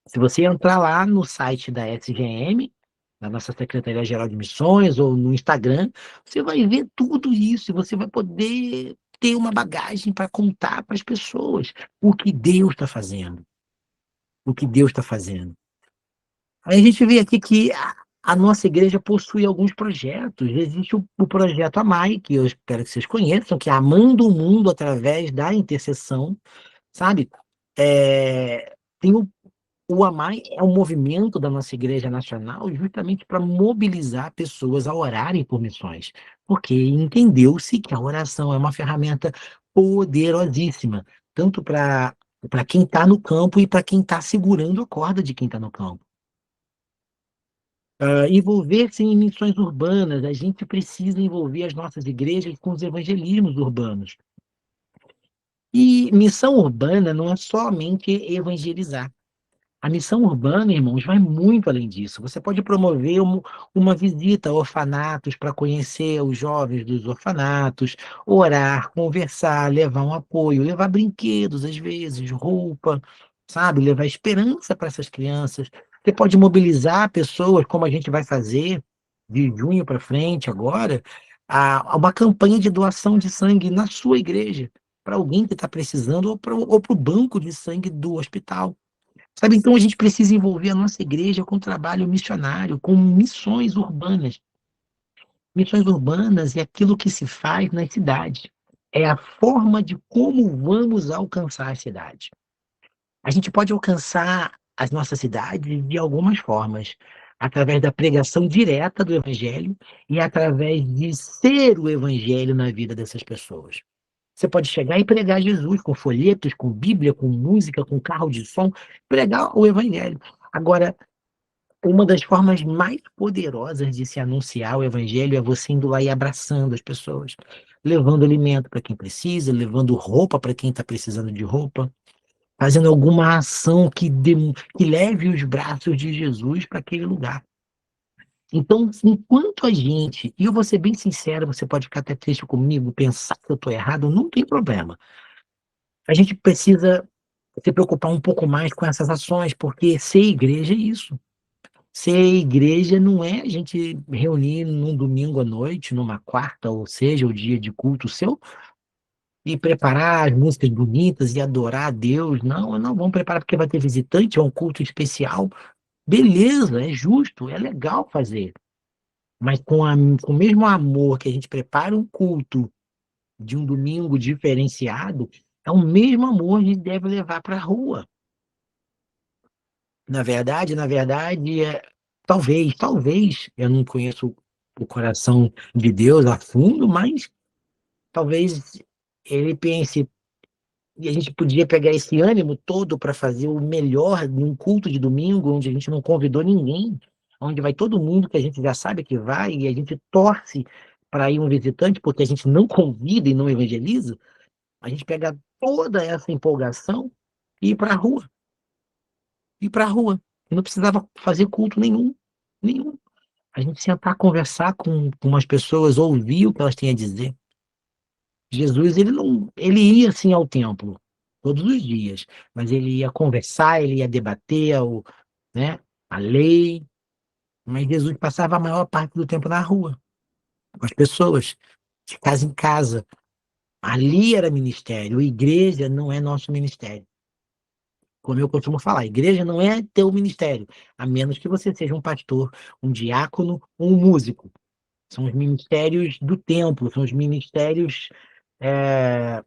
Se você entrar lá no site da SGM, na nossa Secretaria-Geral de Missões ou no Instagram, você vai ver tudo isso e você vai poder ter uma bagagem para contar para as pessoas o que Deus está fazendo, o que Deus está fazendo. Aí a gente vê aqui que a nossa igreja possui alguns projetos. Existe o projeto AMAI, que eu espero que vocês conheçam, que é Amando o Mundo através da intercessão, sabe? Tem o AMAI é um movimento da nossa igreja nacional justamente para mobilizar pessoas a orarem por missões, porque entendeu-se que a oração é uma ferramenta poderosíssima, tanto para quem está no campo e para quem está segurando a corda de quem está no campo. Envolver-se em missões urbanas, a gente precisa envolver as nossas igrejas com os evangelismos urbanos. E missão urbana não é somente evangelizar. A missão urbana, irmãos, vai muito além disso. Você pode promover uma visita a orfanatos para conhecer os jovens dos orfanatos, orar, conversar, levar um apoio, levar brinquedos, às vezes, roupa, sabe? Levar esperança para essas crianças. Você pode mobilizar pessoas, como a gente vai fazer de junho para frente agora, a uma campanha de doação de sangue na sua igreja, para alguém que está precisando, ou para o banco de sangue do hospital. Sabe, então a gente precisa envolver a nossa igreja com trabalho missionário, com missões urbanas. Missões urbanas é aquilo que se faz nas cidades. É a forma de como vamos alcançar a cidade. A gente pode alcançar as nossas cidades de algumas formas, através da pregação direta do evangelho e através de ser o evangelho na vida dessas pessoas. Você pode chegar e pregar Jesus com folhetos, com Bíblia, com música, com carro de som, pregar o evangelho. Agora, uma das formas mais poderosas de se anunciar o evangelho é você indo lá e abraçando as pessoas, levando alimento para quem precisa, levando roupa para quem está precisando de roupa, fazendo alguma ação que leve os braços de Jesus para aquele lugar. Então, enquanto a gente, e eu vou ser bem sincero, você pode ficar até triste comigo, pensar que eu estou errado, não tem problema. A gente precisa se preocupar um pouco mais com essas ações, porque ser igreja é isso. Ser igreja não é a gente reunir num domingo à noite, numa quarta, ou seja, o dia de culto seu, e preparar as músicas bonitas e adorar a Deus. Não, não, vamos preparar porque vai ter visitante, é um culto especial. Beleza, é justo, é legal fazer. Mas com o mesmo amor que a gente prepara um culto de um domingo diferenciado, é o mesmo amor que a gente deve levar para a rua. Na verdade, talvez, eu não conheço o coração de Deus a fundo, mas talvez ele pense, e a gente podia pegar esse ânimo todo para fazer o melhor num culto de domingo, onde a gente não convidou ninguém, onde vai todo mundo que a gente já sabe que vai, e a gente torce para ir um visitante, porque a gente não convida e não evangeliza, a gente pega toda essa empolgação e ir para a rua. Ir para a rua. E não precisava fazer culto nenhum, nenhum. A gente sentar, conversar com umas pessoas, ouvir o que elas têm a dizer. Jesus, ele não, ele ia sim ao templo todos os dias, mas ele ia conversar, ele ia debater né, a lei, mas Jesus passava a maior parte do tempo na rua, com as pessoas, de casa em casa. Ali era ministério, igreja não é nosso ministério. Como eu costumo falar, igreja não é teu ministério, a menos que você seja um pastor, um diácono ou um músico. São os ministérios do templo, são os ministérios é,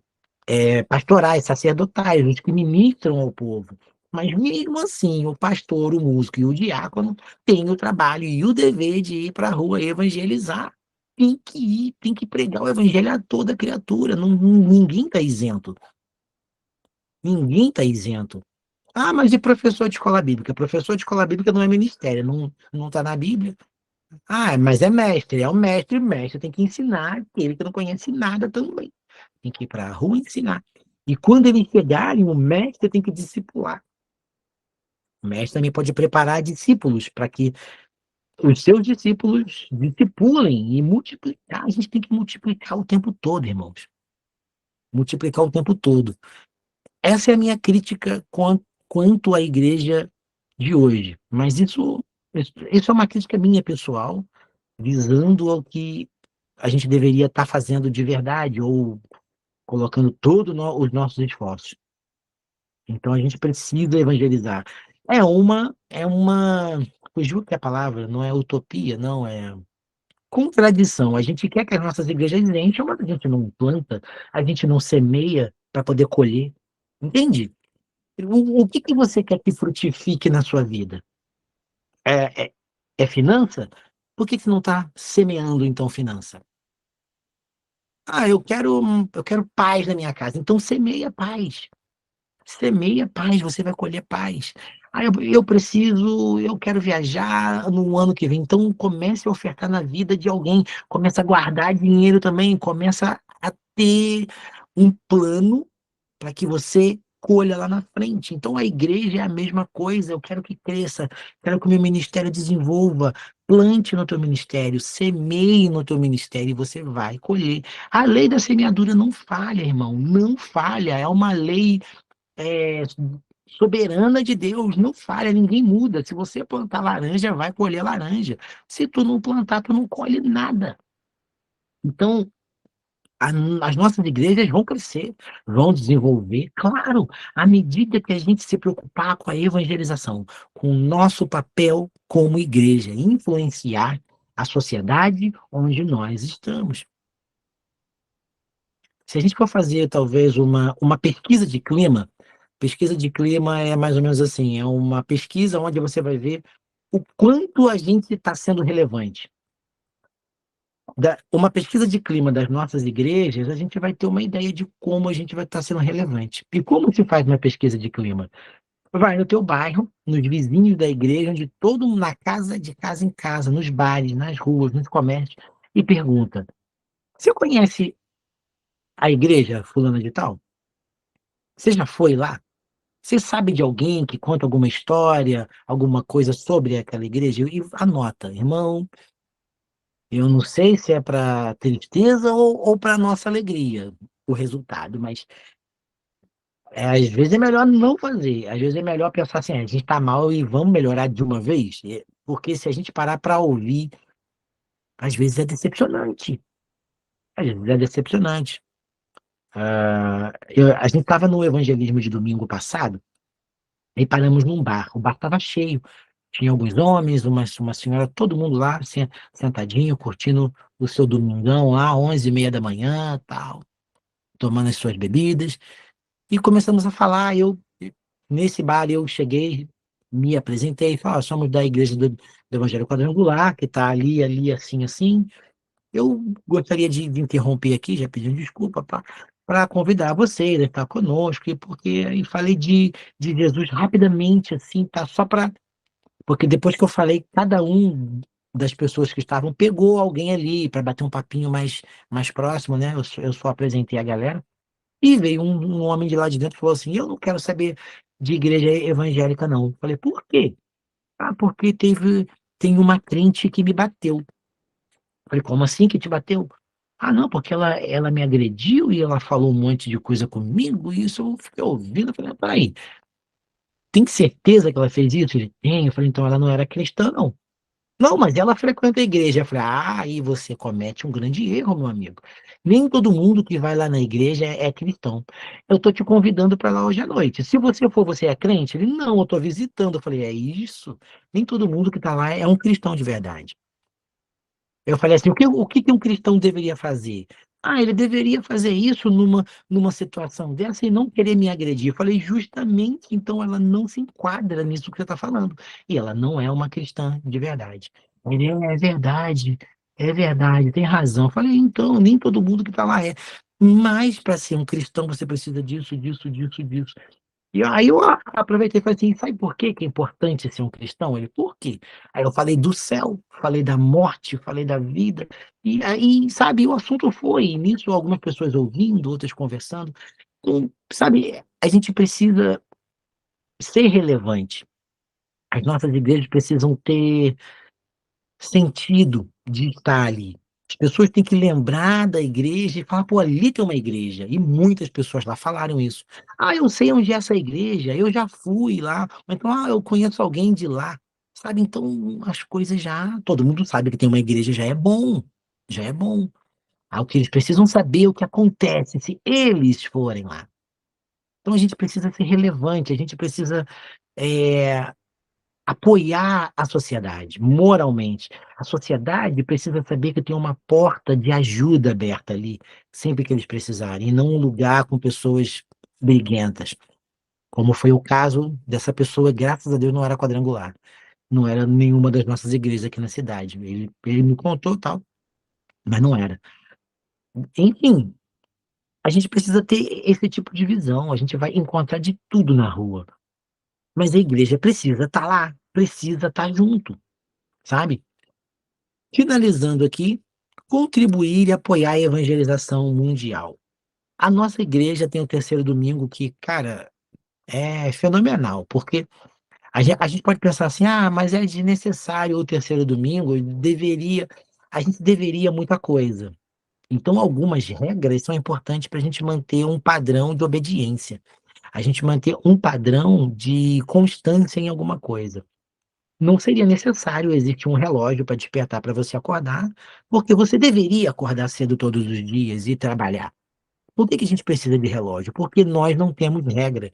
pastorais, sacerdotais, os que ministram ao povo. Mas mesmo assim, o pastor, o músico e o diácono têm o trabalho e o dever de ir para a rua evangelizar. Tem que ir, tem que pregar o evangelho a toda criatura. Ninguém está isento. Ninguém está isento. Ah, mas e professor de escola bíblica? Professor de escola bíblica não é ministério, não está na Bíblia. Ah, mas é o mestre tem que ensinar aquele que não conhece nada também. Tem que ir para a rua ensinar. E quando eles chegarem, o mestre tem que discipular. O mestre também pode preparar discípulos para que os seus discípulos discipulem e multiplicar. A gente tem que multiplicar o tempo todo, irmãos. Multiplicar o tempo todo. Essa é a minha crítica quanto à igreja de hoje. Mas isso Isso é uma crítica minha pessoal, visando ao que a gente deveria estar fazendo de verdade ou colocando todo os nossos esforços. Então a gente precisa evangelizar. É uma fugiu que a palavra, não é utopia, não, é contradição. A gente quer que as nossas igrejas encham, mas a gente não planta, a gente não semeia para poder colher. Entende? O que que você quer que frutifique na sua vida? É, é, é finança? Por que que você não está semeando, então, finança? Ah, eu quero paz na minha casa. Então semeia paz. Semeia paz, você vai colher paz. Ah, eu quero viajar no ano que vem. Então comece a ofertar na vida de alguém, comece a guardar dinheiro também, começa a ter um plano para que você colha lá na frente. Então a igreja é a mesma coisa, eu quero que cresça, quero que o meu ministério desenvolva. Plante no teu ministério, semeie no teu ministério e você vai colher. A lei da semeadura não falha, irmão, não falha. É uma lei é, soberana de Deus, não falha, ninguém muda. Se você plantar laranja, vai colher laranja. Se tu não plantar, tu não colhe nada. Então, a as nossas igrejas vão crescer, vão desenvolver, claro, à medida que a gente se preocupar com a evangelização, com o nosso papel como igreja, influenciar a sociedade onde nós estamos. Se a gente for fazer talvez uma pesquisa de clima é mais ou menos assim, é uma pesquisa onde você vai ver o quanto a gente está sendo relevante. Uma pesquisa de clima das nossas igrejas, a gente vai ter uma ideia de como a gente vai estar sendo relevante. E como se faz uma pesquisa de clima? Vai no teu bairro, nos vizinhos da igreja, onde todo mundo, de casa em casa, nos bares, nas ruas, nos comércios, e pergunta: você conhece a igreja fulana de tal? Você já foi lá? Você sabe de alguém que conta alguma história, alguma coisa sobre aquela igreja? E anota, irmão, eu não sei se é para tristeza ou para nossa alegria o resultado, mas às vezes é melhor não fazer. Às vezes é melhor pensar assim: a gente está mal e vamos melhorar de uma vez. Porque se a gente parar para ouvir, às vezes é decepcionante. Às vezes é decepcionante. A gente estava no evangelismo de domingo passado e paramos num bar. O bar estava cheio. Tinha alguns homens, uma senhora, todo mundo lá, sentadinho, curtindo o seu domingão lá, 11h30 da manhã, tal, tomando as suas bebidas. E começamos a falar. Nesse bar, eu cheguei, me apresentei, falei: "Ó, somos da igreja do Evangelho Quadrangular, que está ali, ali, assim, assim. Eu gostaria de interromper aqui, já pedindo desculpa, para convidar vocês a estar conosco, e porque aí falei de Jesus rapidamente, assim, tá? Só para porque depois que eu falei, cada um das pessoas que estavam pegou alguém ali para bater um papinho mais próximo, né? Eu só apresentei a galera. E veio um homem de lá de dentro e falou assim: eu não quero saber de igreja evangélica, não. Eu falei: por quê? Ah, porque tem uma crente que me bateu. Eu falei: como assim que te bateu? Ah, não, porque ela me agrediu e ela falou um monte de coisa comigo, e isso eu fiquei ouvindo. Eu falei: peraí, tem certeza que ela fez isso? Ele tem. Eu falei: então ela não era cristã, não. Não, mas ela frequenta a igreja. Eu falei: ah, aí você comete um grande erro, meu amigo. Nem todo mundo que vai lá na igreja é cristão. Eu tô te convidando para lá hoje à noite. Se você for, você é crente? Ele: não, eu tô visitando. Eu falei: é isso. Nem todo mundo que tá lá é um cristão de verdade. Eu falei assim: o que que um cristão deveria fazer? Ah, ele deveria fazer isso numa situação dessa e não querer me agredir. Eu falei: justamente, então ela não se enquadra nisso que você está falando. E ela não é uma cristã de verdade. Ele: é verdade, tem razão. Eu falei: então, nem todo mundo que está lá é. Mas para ser um cristão você precisa disso, disso, disso, disso. E aí eu aproveitei e falei assim: sabe por que que é importante ser um cristão? Ele: por quê? Aí eu falei do céu, falei da morte, falei da vida, e aí, sabe, o assunto foi, e nisso algumas pessoas ouvindo, outras conversando. Então, sabe, a gente precisa ser relevante. As nossas igrejas precisam ter sentido de estar ali. As pessoas têm que lembrar da igreja e falar: pô, ali tem uma igreja. E muitas pessoas lá falaram isso. Ah, eu sei onde é essa igreja, eu já fui lá. Ou então: ah, eu conheço alguém de lá. sabe? Então as coisas já todo mundo sabe que tem uma igreja já é bom, já é bom. Ah, o que eles precisam saber é o que acontece se eles forem lá. Então a gente precisa ser relevante, a gente precisa, eh, apoiar a sociedade, moralmente. A sociedade precisa saber que tem uma porta de ajuda aberta ali, sempre que eles precisarem, e não um lugar com pessoas briguentas, como foi o caso dessa pessoa, graças a Deus não era quadrangular, não era nenhuma das nossas igrejas aqui na cidade. Ele me contou, tal, mas não era. Enfim, a gente precisa ter esse tipo de visão, a gente vai encontrar de tudo na rua, mas a igreja precisa estar lá, precisa estar junto, sabe. Finalizando aqui, contribuir e apoiar a evangelização mundial. A nossa igreja tem o terceiro domingo que, cara, é fenomenal, porque a gente pode pensar assim: "Ah, mas é desnecessário o terceiro domingo, a gente deveria muita coisa". Então algumas regras são importantes para a gente manter um padrão de obediência, a gente manter um padrão de constância em alguma coisa. Não seria necessário existir um relógio para despertar para você acordar, porque você deveria acordar cedo todos os dias e trabalhar. Por que que a gente precisa de relógio? Porque nós não temos regra,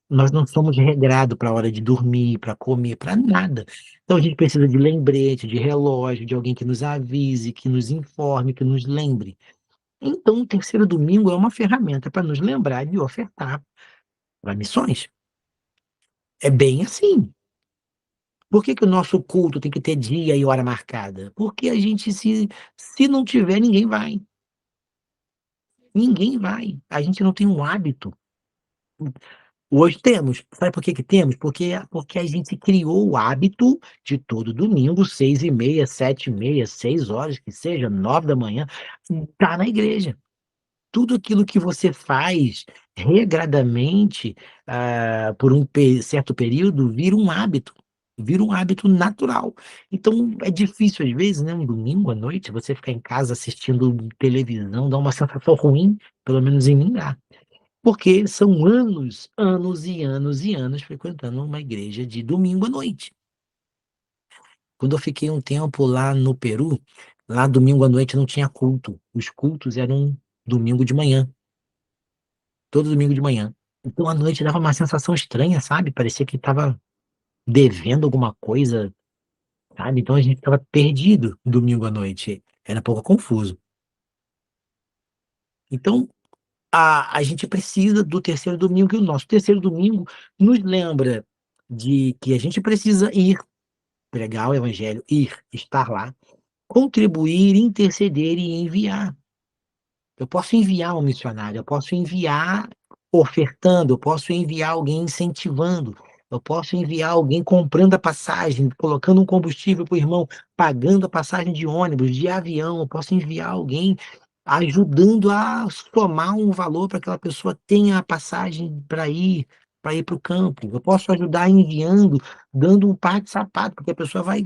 nós não somos regrado para a hora de dormir, para comer, para nada. Então a gente precisa de lembrete, de relógio, de alguém que nos avise, que nos informe, que nos lembre. Então o terceiro domingo é uma ferramenta para nos lembrar de ofertar para missões. É bem assim. Por que que o nosso culto tem que ter dia e hora marcada? Porque a gente se não tiver, ninguém vai, ninguém vai. A gente não tem um hábito. Hoje temos, sabe por que que temos? Porque a gente criou o hábito de todo domingo, 6h30, 7h30, 6 horas, que seja, 9 da manhã, estar na igreja. Tudo aquilo que você faz regradamente, por um certo período, vira um hábito natural. Então é difícil às vezes, né, um domingo à noite, você ficar em casa assistindo televisão, dá uma sensação ruim, pelo menos em mim dá. Porque são anos, anos e anos e anos frequentando uma igreja de domingo à noite. Quando eu fiquei um tempo lá no Peru, lá domingo à noite não tinha culto, os cultos eram domingo de manhã, todo domingo de manhã. Então à noite dava uma sensação estranha, sabe, parecia que estava devendo alguma coisa, sabe, então a gente estava perdido domingo à noite, era um pouco confuso. Então, a gente precisa do terceiro domingo e o nosso terceiro domingo nos lembra de que a gente precisa ir, pregar o evangelho, ir, estar lá, contribuir, interceder e enviar. Eu posso enviar um missionário, eu posso enviar ofertando, eu posso enviar alguém incentivando, eu posso enviar alguém comprando a passagem, colocando um combustível para o irmão, pagando a passagem de ônibus, de avião, eu posso enviar alguém ajudando a somar um valor para que aquela pessoa tenha a passagem para ir para o campo. Eu posso ajudar enviando, dando um par de sapato, porque a pessoa vai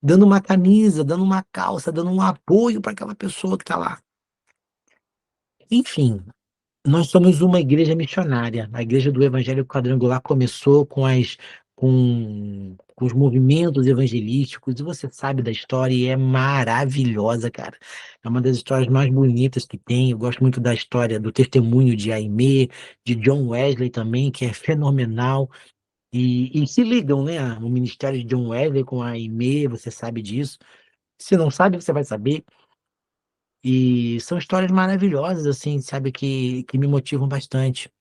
dando uma camisa, dando uma calça, dando um apoio para aquela pessoa que está lá. Enfim, nós somos uma igreja missionária. A igreja do Evangelho Quadrangular começou com os movimentos evangelísticos, e você sabe da história e é maravilhosa, cara. É uma das histórias mais bonitas que tem. Eu gosto muito da história, do testemunho de Aimee, de John Wesley também, que é fenomenal. E se ligam, né, o ministério de John Wesley com a Aimee, você sabe disso. Se não sabe, você vai saber. E são histórias maravilhosas, assim, sabe, que me motivam bastante.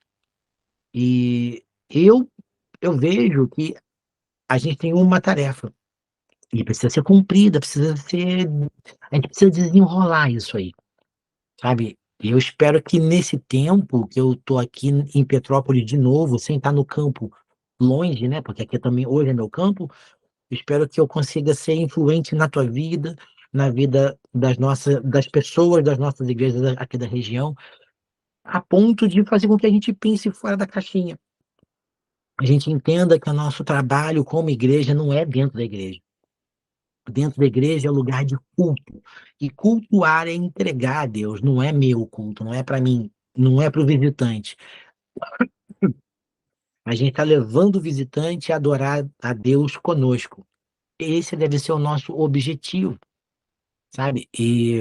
E eu vejo que a gente tem uma tarefa, e precisa ser cumprida, a gente precisa desenrolar isso aí, sabe. E eu espero que nesse tempo que eu tô aqui em Petrópolis de novo, sem estar no campo longe, né, porque aqui também hoje é meu campo, espero que eu consiga ser influente na tua vida, na vida das pessoas das nossas igrejas aqui da região, a ponto de fazer com que a gente pense fora da caixinha. A gente entenda que o nosso trabalho como igreja não é dentro da igreja. Dentro da igreja é lugar de culto. E cultuar é entregar a Deus, não é meu culto, não é para mim, não é para o visitante. A gente está levando o visitante a adorar a Deus conosco. esse deve ser o nosso objetivo, sabe? E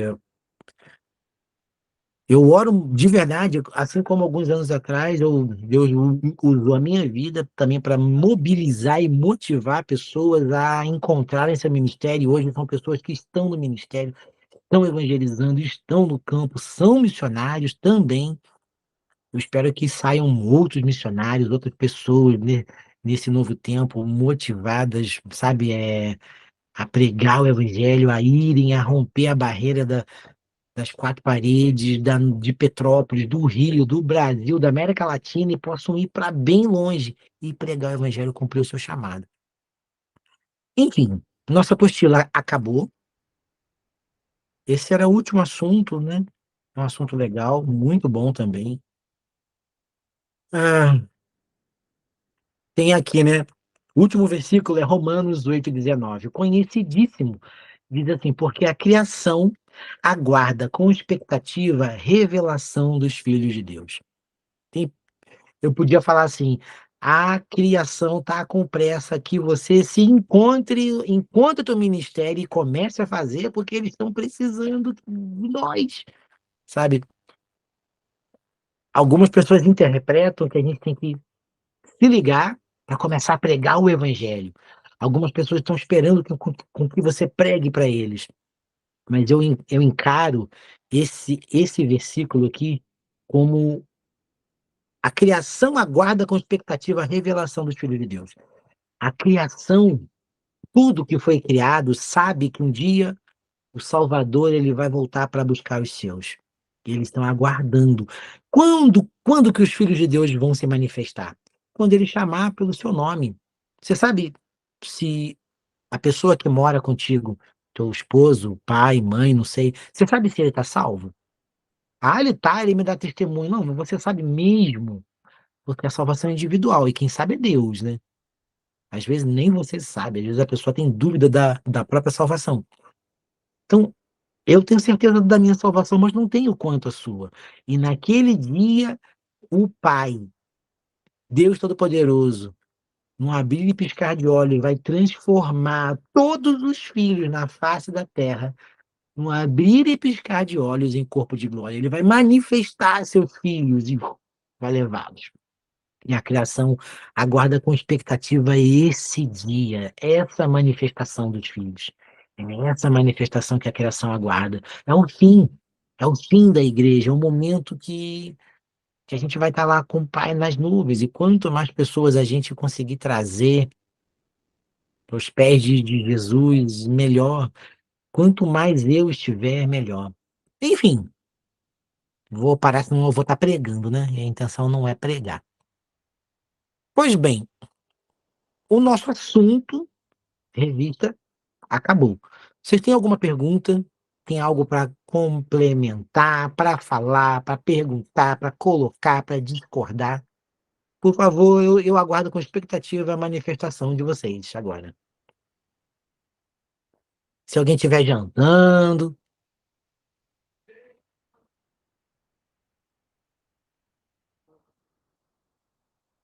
eu oro de verdade, assim como alguns anos atrás, Deus usou a minha vida também para mobilizar e motivar pessoas a encontrarem seu ministério. Hoje são pessoas que estão no ministério, estão evangelizando, estão no campo, são missionários também. Eu espero que saiam outros missionários, outras pessoas nesse novo tempo, motivadas, sabe, a pregar o evangelho, a irem, a romper a barreira das quatro paredes, de Petrópolis, do Rio, do Brasil, da América Latina, e possam ir para bem longe e pregar o evangelho, cumprir o seu chamado. Enfim, nossa apostila acabou. Esse era o último assunto, né? Um assunto legal, muito bom também. Ah, tem aqui, né? O último versículo é Romanos 8,19. Conhecidíssimo. Diz assim: porque a criação aguarda com expectativa a revelação dos filhos de Deus. Tem Eu podia falar assim: a criação está com pressa que você se encontre o teu ministério e comece a fazer, porque eles estão precisando de nós, sabe? Algumas pessoas interpretam que a gente tem que se ligar para começar a pregar o evangelho. Algumas pessoas estão esperando com que você pregue para eles, mas eu encaro esse versículo aqui como a criação aguarda com expectativa a revelação dos filhos de Deus. A criação, tudo que foi criado, sabe que um dia o Salvador ele vai voltar para buscar os seus. E eles estão aguardando. Quando que os filhos de Deus vão se manifestar? Quando ele chamar pelo seu nome. Você sabe se a pessoa que mora contigo, teu esposo, pai, mãe, não sei, você sabe se ele está salvo? Ah, ele tá, ele me dá testemunho. Não, você sabe mesmo, porque a salvação é individual e quem sabe é Deus, né? Às vezes nem você sabe, às vezes a pessoa tem dúvida da própria salvação. Então, eu tenho certeza da minha salvação, mas não tenho quanto a sua. E naquele dia, o Pai, Deus Todo-Poderoso, num abrir e piscar de olhos, vai transformar todos os filhos na face da terra, num abrir e piscar de olhos em corpo de glória. Ele vai manifestar seus filhos e vai levá-los. E a criação aguarda com expectativa esse dia, essa manifestação dos filhos. É essa manifestação que a criação aguarda. É o fim da igreja, é o momento que a gente vai estar lá com o Pai nas nuvens. E quanto mais pessoas a gente conseguir trazer aos pés de Jesus, melhor. Quanto mais eu estiver, melhor. Enfim, vou parar, senão eu vou estar pregando, né? E a intenção não é pregar. Pois bem, o nosso assunto, revista, acabou. Vocês têm alguma pergunta? Tem algo para complementar, para falar, para perguntar, para colocar, para discordar? Por favor, eu aguardo com expectativa a manifestação de vocês agora. Se alguém estiver jantando,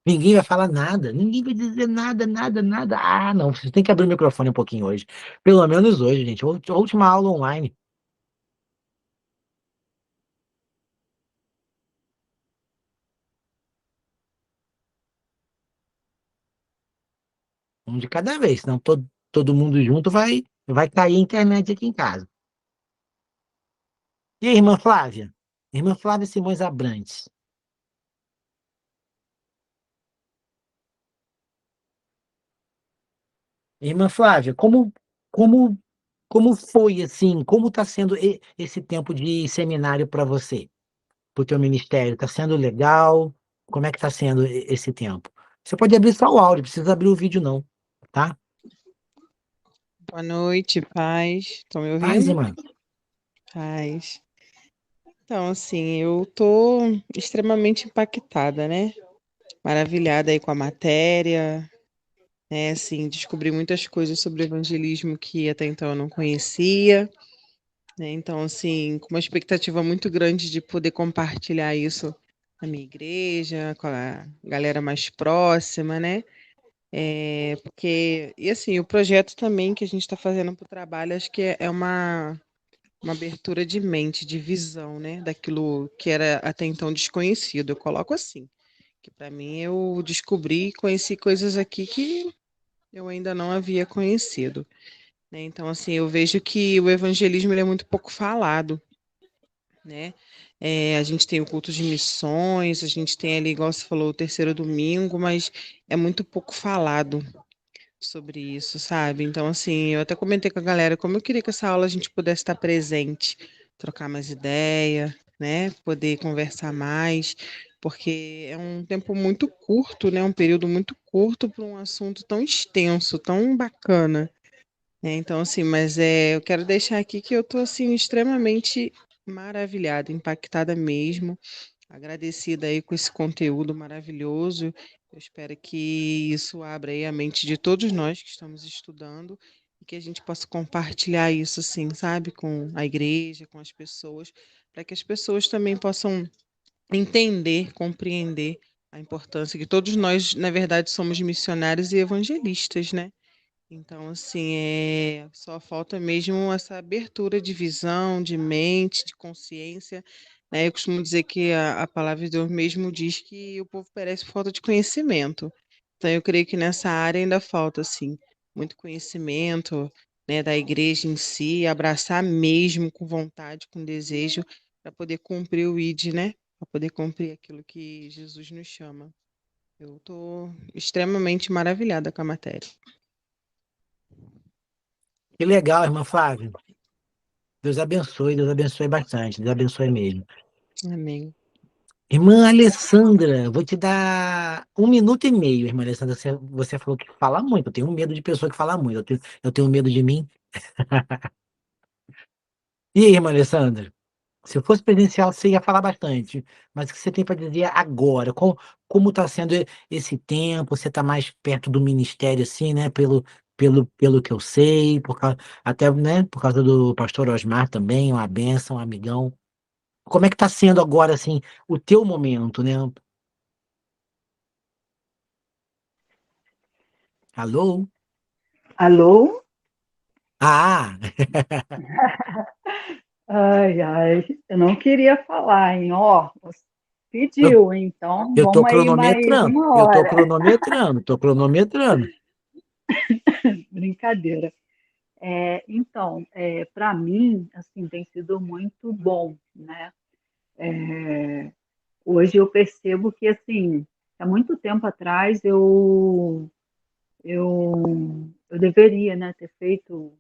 ninguém vai falar nada, ninguém vai dizer nada, nada, nada. Ah, não, vocês têm que abrir o microfone um pouquinho hoje. Pelo menos hoje, gente. A última aula online. Um de cada vez, senão todo mundo junto vai cair a internet aqui em casa. E a irmã Flávia? Irmã Flávia Simões Abrantes. Irmã Flávia, como, como foi assim? Como está sendo esse tempo de seminário para você, para o teu ministério? Está sendo legal? Como é que está sendo esse tempo? Você pode abrir só o áudio, não precisa abrir o vídeo não, tá? Boa noite, paz. Estão me Paz, ouvindo? irmã. Paz. Então, assim, eu tô extremamente impactada, né? Maravilhada aí com a matéria, né? Assim, descobri muitas coisas sobre evangelismo que até então eu não conhecia, né? Então, assim, com uma expectativa muito grande de poder compartilhar isso na minha igreja, com a galera mais próxima, né? Porque, e assim, o projeto também que a gente está fazendo para o trabalho, acho que é uma abertura de mente, de visão, né, daquilo que era até então desconhecido. Eu coloco assim, que para mim eu descobri e conheci coisas aqui que eu ainda não havia conhecido, né? Então, assim, eu vejo que o evangelismo ele é muito pouco falado, né? A gente tem o culto de missões, a gente tem ali, igual você falou, o terceiro domingo, mas é muito pouco falado sobre isso, sabe? Então, assim, eu até comentei com a galera como eu queria que essa aula a gente pudesse estar presente, trocar mais ideia, né? Poder conversar mais, porque é um tempo muito curto, né? Um período muito curto para um assunto tão extenso, tão bacana. Então, assim, mas eu quero deixar aqui que eu tô, assim, extremamente maravilhada, impactada mesmo, agradecida aí com esse conteúdo maravilhoso. Eu espero que isso abra aí a mente de todos nós que estamos estudando e que a gente possa compartilhar isso, assim, sabe, com a igreja, com as pessoas, para que as pessoas também possam entender, compreender a importância que todos nós, na verdade, somos missionários e evangelistas, né? Então, assim, só falta mesmo essa abertura de visão, de mente, de consciência, né? Eu costumo dizer que a palavra de Deus mesmo diz que o povo perece por falta de conhecimento. Então, eu creio que nessa área ainda falta, assim, muito conhecimento, né, da igreja em si, abraçar mesmo com vontade, com desejo, para poder cumprir o ID, né? Para poder cumprir aquilo que Jesus nos chama. Eu estou extremamente maravilhada com a matéria. Que legal, irmã Flávia. Deus abençoe bastante, Deus abençoe mesmo. Amém. Irmã Alessandra, vou te dar 1 minuto e meio, irmã Alessandra. Você falou que fala muito. Eu tenho medo de pessoa que fala muito. Eu tenho medo de mim. E aí, irmã Alessandra? Se eu fosse presencial, você ia falar bastante. Mas o que você tem para dizer agora? Como está sendo esse tempo? Você está mais perto do ministério, assim, né? Pelo que eu sei, até, né, por causa do pastor Osmar também, uma bênção, um amigão. Como é que está sendo agora, assim, o teu momento, né? Alô? Alô? Ah, Ai, ai, eu não queria falar, hein? Ó, você eu, pediu, então eu tô vamos aí mais cronometrando. uma Eu tô hora. cronometrando, tô cronometrando. Brincadeira. Então, para mim, assim, tem sido muito bom, né? Hoje eu percebo que, assim, há muito tempo atrás eu deveria, né, ter feito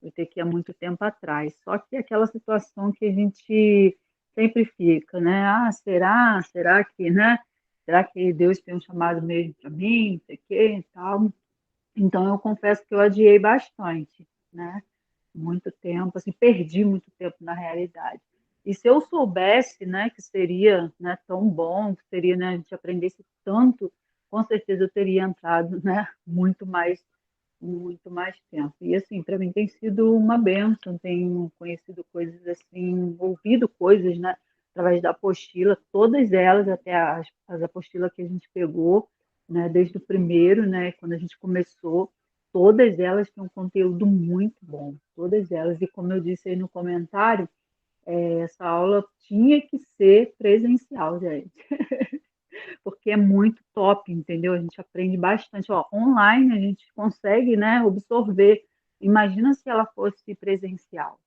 eu ter que há muito tempo atrás. Só que aquela situação que a gente sempre fica, né? Ah, será? Será que, né? Será que Deus tem um chamado mesmo para mim? Não sei o quê e tal. Então, eu confesso que eu adiei bastante, né? Muito tempo, assim, perdi muito tempo na realidade. E se eu soubesse, né, que seria, né, tão bom, que seria, né, a gente aprendesse tanto, com certeza eu teria entrado, né, muito mais tempo. E assim, para mim tem sido uma bênção, tenho conhecido coisas assim, ouvido coisas, né, através da apostila, todas elas, até as apostilas que a gente pegou, né, desde o primeiro, né, quando a gente começou, todas elas têm um conteúdo muito bom, todas elas. E como eu disse aí no comentário, essa aula tinha que ser presencial, gente, porque é muito top, entendeu? A gente aprende bastante. Ó, online a gente consegue, né, absorver. Imagina se ela fosse presencial.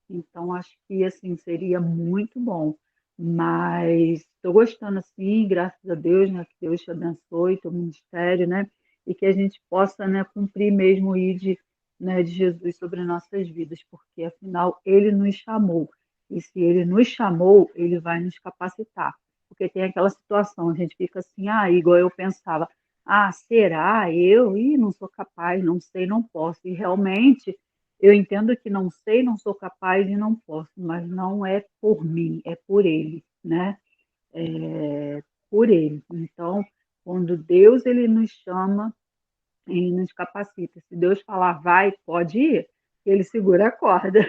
Então, acho que assim seria muito bom. Mas estou gostando assim, graças a Deus, né? Que Deus te abençoe, teu ministério, né? E que a gente possa, né, cumprir mesmo o ID, né, de Jesus sobre nossas vidas, porque afinal Ele nos chamou. E se Ele nos chamou, Ele vai nos capacitar. Porque tem aquela situação, a gente fica assim, igual eu pensava, será eu? Ih, não sou capaz, não sei, não posso. E realmente eu entendo que não sei, não sou capaz e não posso, mas não é por mim, é por Ele, né? É por Ele. Então, quando Deus ele nos chama, ele nos capacita. Se Deus falar vai, pode ir, ele segura a corda.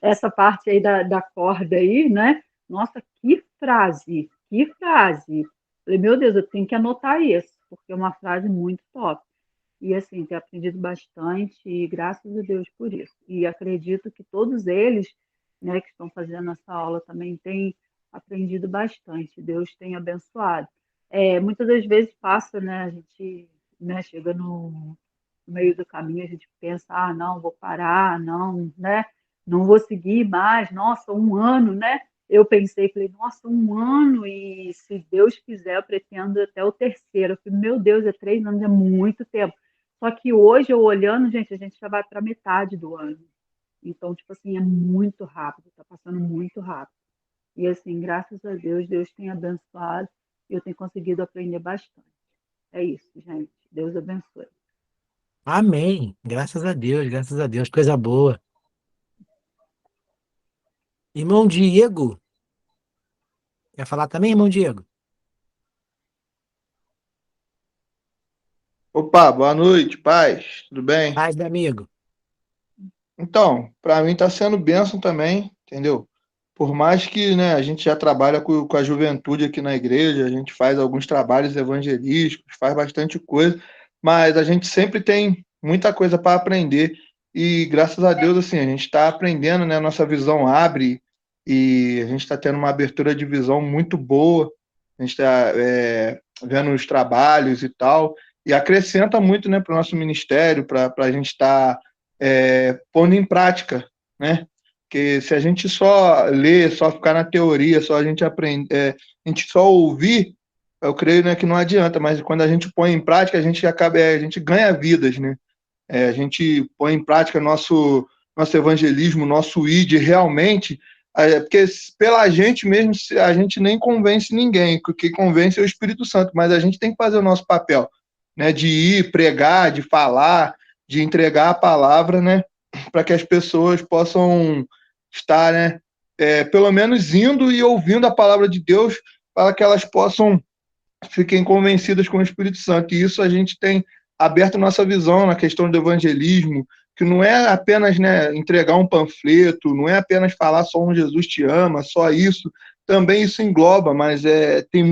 Essa parte aí da corda aí, né? Nossa, que frase, que frase. Falei, meu Deus, eu tenho que anotar isso. porque é uma frase muito top. E assim, tenho aprendido bastante e graças a Deus por isso. E acredito que todos eles, né, que estão fazendo essa aula também têm aprendido bastante. Deus tem abençoado. Muitas das vezes passa, né, a gente, né, chega no meio do caminho, a gente pensa, ah, não, vou parar, não, né, não vou seguir mais, nossa, um ano, né? Eu pensei, falei, nossa, um ano, e se Deus quiser, eu pretendo até o terceiro. Eu falei, meu Deus, 3 anos, é muito tempo. Só que hoje, eu olhando, gente, a gente já vai para metade do ano. Então, tipo assim, é muito rápido, tá passando muito rápido. E assim, graças a Deus, Deus tem abençoado e eu tenho conseguido aprender bastante. É isso, gente. Deus abençoe. Amém. Graças a Deus, coisa boa. Irmão Diego, quer falar também, irmão Diego? Opa, boa noite, paz, tudo bem? Paz, meu amigo. Então, para mim está sendo bênção também, entendeu? Por mais que, né, a gente já trabalha com a juventude aqui na igreja, a gente faz alguns trabalhos evangelísticos, faz bastante coisa, mas a gente sempre tem muita coisa para aprender e graças a Deus, assim, a gente está aprendendo, né, a nossa visão abre e a gente está tendo uma abertura de visão muito boa, a gente está vendo os trabalhos e tal, e acrescenta muito, né, para o nosso ministério, para a gente estar pondo em prática, né? Porque se a gente só ler, só ficar na teoria, só a gente aprender, a gente só ouvir, eu creio, né, que não adianta, mas quando a gente põe em prática, a gente ganha vidas, né? A gente põe em prática nosso evangelismo, nosso ID realmente, porque pela gente mesmo, a gente nem convence ninguém, o que convence é o Espírito Santo, mas a gente tem que fazer o nosso papel, né, de ir, pregar, de falar, de entregar a palavra, né, para que as pessoas possam estar, né, pelo menos indo e ouvindo a palavra de Deus, para que elas possam fiquem convencidas com o Espírito Santo. E isso a gente tem aberto nossa visão na questão do evangelismo, que não é apenas, né, entregar um panfleto, não é apenas falar só um Jesus te ama, só isso. Também isso engloba, mas tem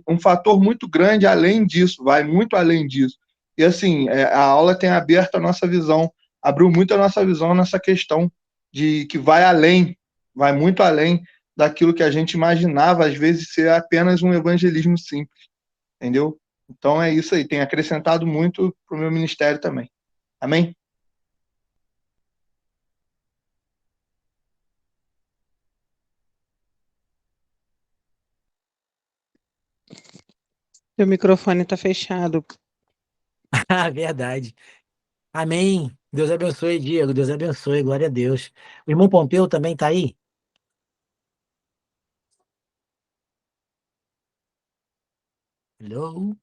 um fator muito grande além disso, vai muito além disso. E assim, a aula tem aberto a nossa visão, abriu muito a nossa visão nessa questão de que vai além, vai muito além daquilo que a gente imaginava, às vezes, ser apenas um evangelismo simples, entendeu? Então é isso aí, tem acrescentado muito para o meu ministério também. Amém? Seu microfone está fechado. Ah, verdade. Amém. Deus abençoe, Diego. Deus abençoe. Glória a Deus. O irmão Pompeu também está aí? Hello?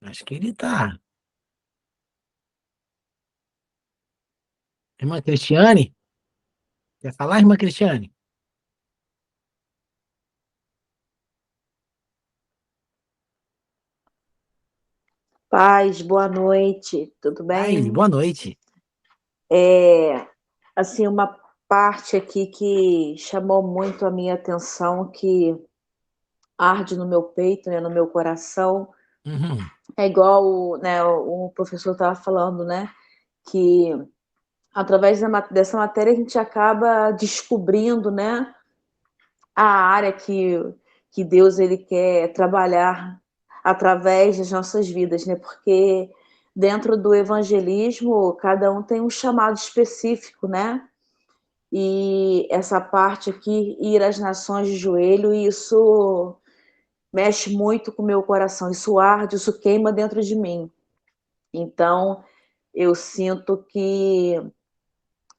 Acho que ele está. Irmã Cristiane? Quer falar, irmã Cristiane? Paz, boa noite, tudo Paz, bem? boa noite. É, assim, uma parte aqui que chamou muito a minha atenção, que arde no meu peito, né, no meu coração, Uhum. é igual, né, o professor estava falando, né, que através dessa matéria a gente acaba descobrindo, né, a área que Deus ele quer trabalhar através das nossas vidas, né? Porque dentro do evangelismo, cada um tem um chamado específico, né? E essa parte aqui, ir às nações de joelho, isso mexe muito com o meu coração, isso arde, isso queima dentro de mim. Então, eu sinto que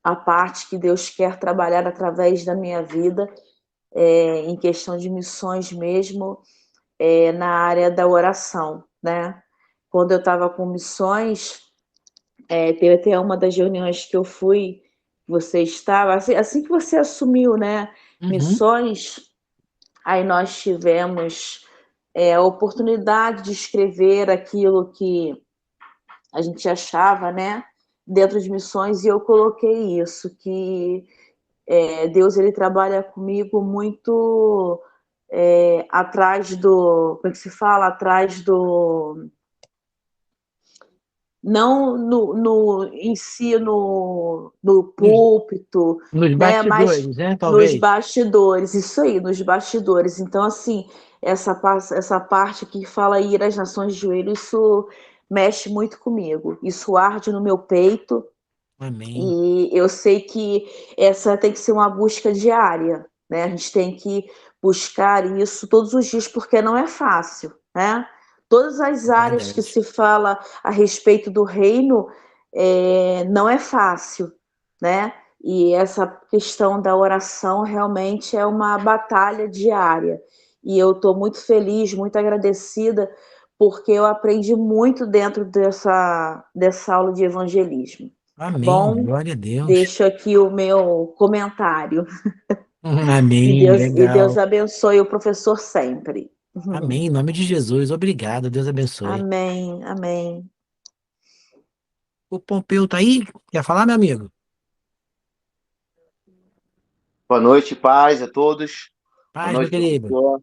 a parte que Deus quer trabalhar através da minha vida, em questão de missões mesmo, na área da oração, né? Quando eu estava com missões, teve até uma das reuniões que eu fui, você estava, assim que você assumiu, né? Uhum. Missões, aí nós tivemos a oportunidade de escrever aquilo que a gente achava, né? Dentro de missões, e eu coloquei isso, que Deus ele trabalha comigo muito atrás do... Como é que se fala? Atrás do... Não em si, no Nos, púlpito, nos né? Mas bastidores, né? nos Talvez. bastidores, isso aí, nos bastidores. Então, assim, essa parte que fala ir às nações de joelho, isso mexe muito comigo. Isso arde no meu peito Amém. e eu sei que essa tem que ser uma busca diária, né? A gente tem que buscar isso todos os dias, porque não é fácil, né? Todas as áreas que Verdade. se fala a respeito do reino, não é fácil, né? E essa questão da oração realmente é uma batalha diária. E eu estou muito feliz, muito agradecida, porque eu aprendi muito dentro dessa aula de evangelismo. Tá Amém. bom? Glória a Deus. Deixo aqui o meu comentário. Amém. E Deus Legal. abençoe o professor sempre. Amém. Em nome de Jesus. Obrigado. Deus abençoe. Amém, amém. O Pompeu tá aí? Quer falar, meu amigo? Boa noite, paz a todos. Boa Paz, meu noite, querido. professor.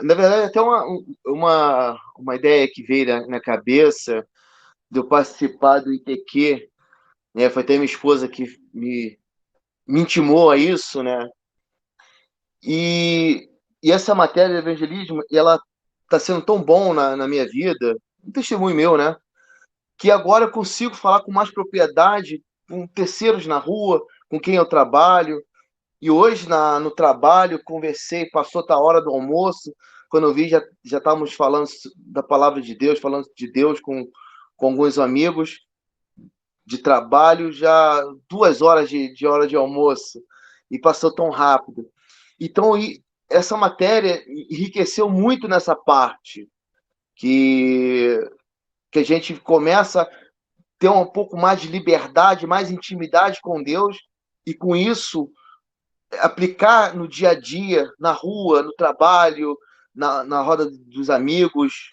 Na verdade, até uma ideia que veio na cabeça de eu participar do ITQ, né? Foi até minha esposa que me intimou a isso, né? E, e essa matéria de evangelismo, ela está sendo tão bom na minha vida, um testemunho meu, né? Que agora eu consigo falar com mais propriedade com terceiros na rua, com quem eu trabalho. E hoje, no trabalho, conversei, passou a hora do almoço, quando eu vi, já estávamos falando da palavra de Deus, falando de Deus com alguns amigos de trabalho, já 2 horas de hora de almoço, e passou tão rápido. Então, essa matéria enriqueceu muito nessa parte, que a gente começa a ter um pouco mais de liberdade, mais intimidade com Deus, e com isso aplicar no dia a dia, na rua, no trabalho, na roda dos amigos.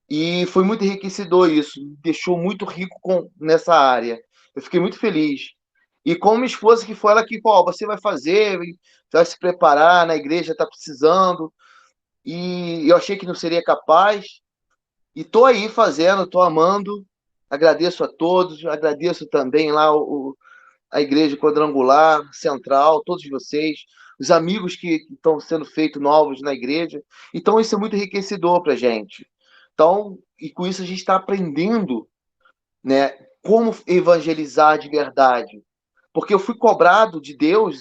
E foi muito enriquecedor isso, me deixou muito rico nessa área. Eu fiquei muito feliz. E com minha esposa, que foi ela que falou: você vai fazer, vai se preparar, na igreja está precisando. E eu achei que não seria capaz. E estou aí fazendo, estou amando. Agradeço a todos, agradeço também lá a Igreja Quadrangular, Central, todos vocês, os amigos que estão sendo feitos novos na igreja. Então, isso é muito enriquecedor para a gente. Então, e com isso a gente está aprendendo, né, como evangelizar de verdade. Porque eu fui cobrado de Deus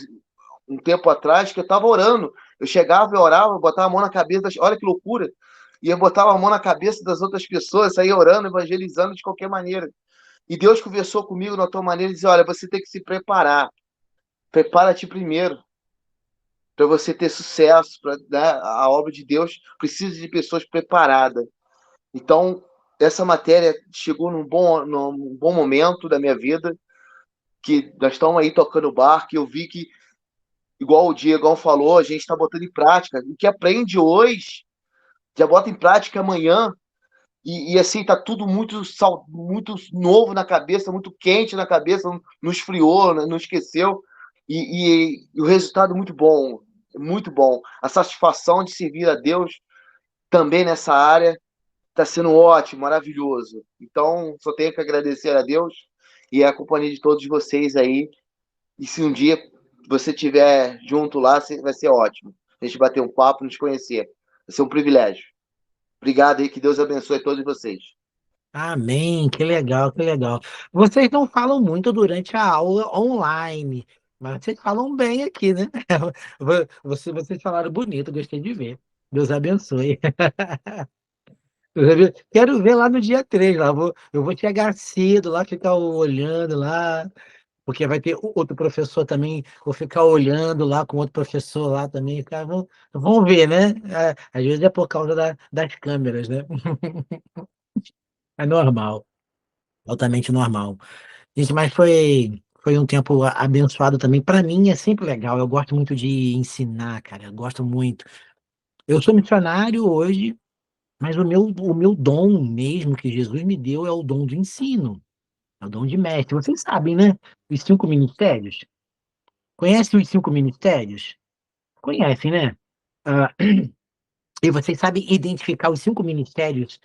um tempo atrás que eu estava orando. Eu chegava, eu orava, eu botava a mão na cabeça olha que loucura! E eu botava a mão na cabeça das outras pessoas, saía orando, evangelizando de qualquer maneira. E Deus conversou comigo na tua maneira e disse: olha, você tem que se preparar. Prepara-te primeiro para você ter sucesso, né? A obra de Deus precisa de pessoas preparadas. Então, essa matéria chegou num bom momento da minha vida, que nós estamos aí tocando barco, e eu vi que, igual o Diego falou, a gente está botando em prática. O que aprende hoje, já bota em prática amanhã. E assim, tá tudo muito novo na cabeça, muito quente na cabeça, não esfriou, não esqueceu. E o resultado é muito bom, muito bom. A satisfação de servir a Deus também nessa área está sendo ótimo, maravilhoso. Então, só tenho que agradecer a Deus e a companhia de todos vocês aí. E se um dia você estiver junto lá, vai ser ótimo. A gente bater um papo, nos conhecer. Vai ser um privilégio. Obrigado aí, que Deus abençoe todos vocês. Amém. Que legal, que legal. Vocês não falam muito durante a aula online, mas vocês falam bem aqui, né? Vocês falaram bonito, gostei de ver. Deus abençoe. Quero ver lá no dia 3 lá. Eu vou chegar cedo lá, ficar olhando lá, porque vai ter outro professor também. Vou ficar olhando lá com outro professor lá também. Vamos ver, né? Às vezes é por causa das câmeras, né? É normal, altamente normal. Gente, mas foi um tempo abençoado também. Para mim é sempre legal. Eu gosto muito de ensinar, cara. Eu gosto muito. Eu sou missionário hoje, mas o meu dom mesmo que Jesus me deu é o dom do ensino, é o dom de mestre. Vocês sabem, né? Os 5 ministérios. Conhece os 5 ministérios? conhecem, né? Ah, e vocês sabem identificar os 5 ministérios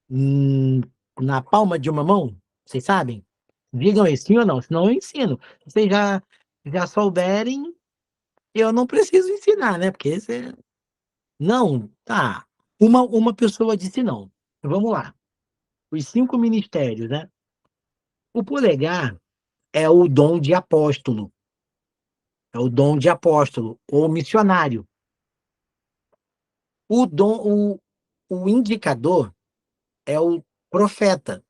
hum, na palma de uma mão? Vocês sabem? Digam aí, sim ou não, senão eu ensino. Se vocês já souberem, eu não preciso ensinar, né? Porque você... Não, tá. Uma pessoa disse não. Vamos lá. Os 5 ministérios, né? O polegar é o dom de apóstolo. É o dom de apóstolo ou missionário. O indicador é o profeta.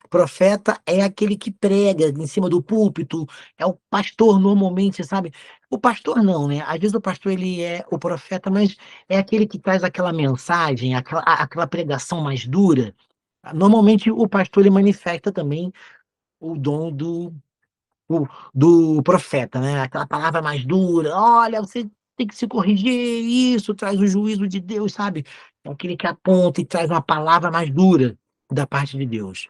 Profeta é aquele que prega em cima do púlpito, é o pastor normalmente, sabe? O pastor não, né? Às vezes o pastor ele é o profeta, mas é aquele que traz aquela mensagem, aquela pregação mais dura. Normalmente o pastor ele manifesta também o dom o- do profeta, né? Aquela palavra mais dura. Olha, você tem que se corrigir, isso traz o juízo de Deus, sabe? É aquele que aponta e traz uma palavra mais dura da parte de Deus.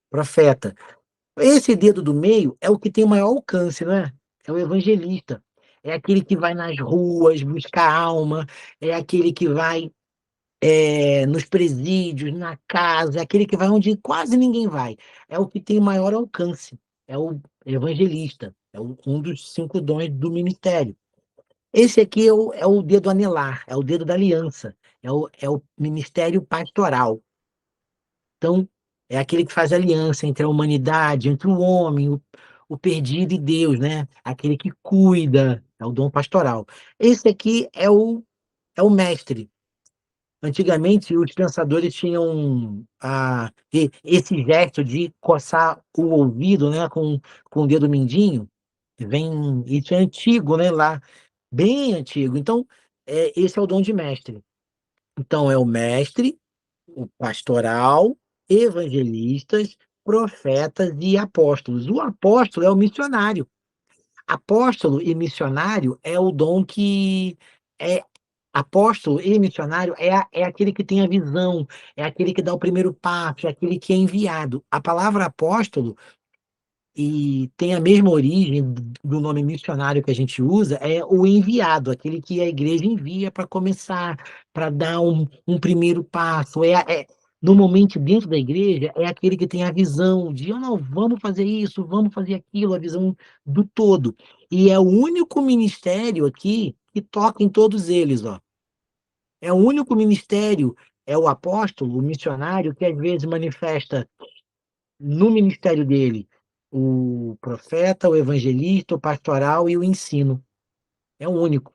Profeta. Esse dedo do meio é o que tem o maior alcance, né? É o evangelista. É aquele que vai nas ruas buscar alma, é aquele que vai nos presídios, na casa, é aquele que vai onde quase ninguém vai. É o que tem o maior alcance. É o evangelista. É um dos 5 dons do ministério. Esse aqui é o dedo anelar, é o dedo da aliança, é o ministério pastoral. Então, é aquele que faz aliança entre a humanidade, entre o homem, o perdido e Deus, né? Aquele que cuida, é o dom pastoral. Esse aqui é o mestre. Antigamente, os pensadores tinham esse gesto de coçar o ouvido, né, com o dedo mindinho. Isso é antigo, né, lá, bem antigo. Então, esse é o dom de mestre. Então, é o mestre, o pastoral, evangelistas, profetas e apóstolos. O apóstolo é o missionário. Apóstolo e missionário é o dom que é apóstolo e missionário é aquele que tem a visão, é aquele que dá o primeiro passo, é aquele que é enviado. A palavra apóstolo e tem a mesma origem do nome missionário que a gente usa, é o enviado, aquele que a igreja envia para começar, para dar um primeiro passo. Normalmente, dentro da igreja, é aquele que tem a visão de, não, vamos fazer isso, vamos fazer aquilo, a visão do todo. E é o único ministério aqui que toca em todos eles, ó. É o único ministério, é o apóstolo, o missionário, que às vezes manifesta no ministério dele o profeta, o evangelista, o pastoral e o ensino. É o único.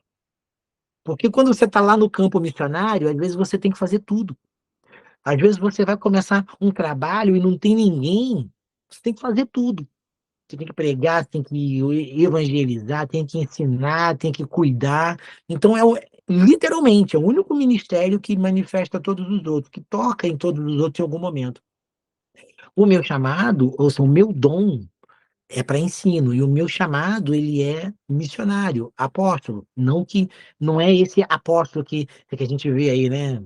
Porque quando você está lá no campo missionário, às vezes você tem que fazer tudo. Às vezes você vai começar um trabalho e não tem ninguém, você tem que fazer tudo. Você tem que pregar, tem que evangelizar, tem que ensinar, tem que cuidar. Então, literalmente, é o único ministério que manifesta todos os outros, que toca em todos os outros em algum momento. O meu chamado, ou seja, o meu dom, é para ensino, e o meu chamado, ele é missionário, apóstolo, não é esse apóstolo que a gente vê aí, né,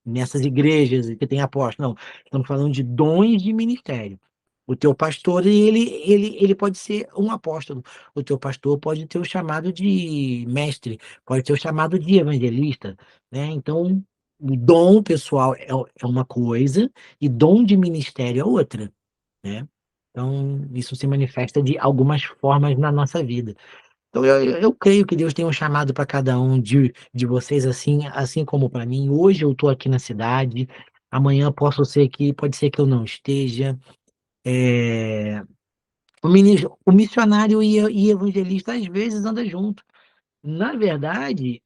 nessas igrejas que tem apóstolo, não, estamos falando de dons de ministério. O teu pastor, ele pode ser um apóstolo, o teu pastor pode ter o chamado de mestre, pode ter o chamado de evangelista, né, então, o dom pessoal é uma coisa, e dom de ministério é outra, né? Então, isso se manifesta de algumas formas na nossa vida. Então, eu creio que Deus tem um chamado para cada um de vocês, assim como para mim. Hoje eu estou aqui na cidade, amanhã pode ser que eu não esteja. É, o missionário e evangelista às vezes andam junto. Na verdade,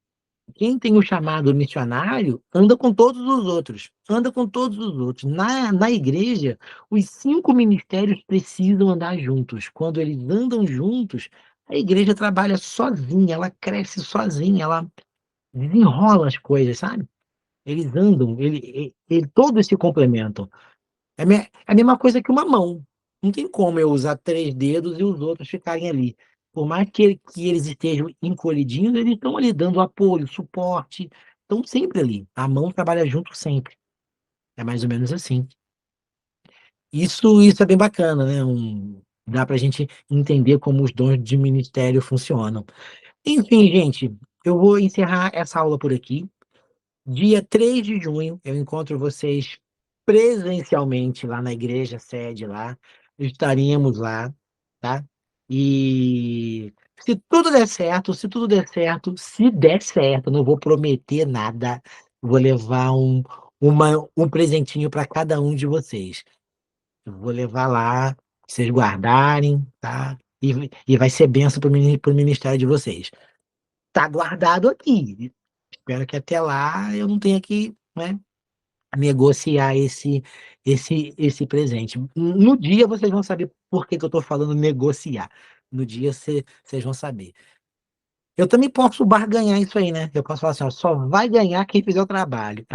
quem tem o chamado missionário anda com todos os outros, anda com todos os outros. Na igreja, os 5 ministérios precisam andar juntos. Quando eles andam juntos, a igreja trabalha sozinha, ela cresce sozinha, ela desenrola as coisas, sabe? Eles andam, todos se complementam. É a mesma coisa que uma mão. Não tem como eu usar 3 dedos e os outros ficarem ali. Por mais que eles estejam encolhidinhos, eles estão ali dando apoio, suporte, estão sempre ali. A mão trabalha junto sempre. É mais ou menos assim. Isso é bem bacana, né? Dá para a gente entender como os dons de ministério funcionam. Enfim, gente, Eu vou encerrar essa aula por aqui. Dia 3 de junho, eu encontro vocês presencialmente lá na igreja, sede lá. Estaremos lá, tá? E se tudo der certo, se der certo, não vou prometer nada. Vou levar um presentinho para cada um de vocês. Eu vou levar lá, pra vocês guardarem, tá? E vai ser bênção para o ministério de vocês. Tá guardado aqui. Espero que até lá eu não tenha que, né, negociar esse presente. No dia vocês vão saber por que que eu estou falando negociar. No dia vocês vão saber. Eu também posso barganhar isso aí, né? Eu posso falar assim, ó, só vai ganhar quem fizer o trabalho.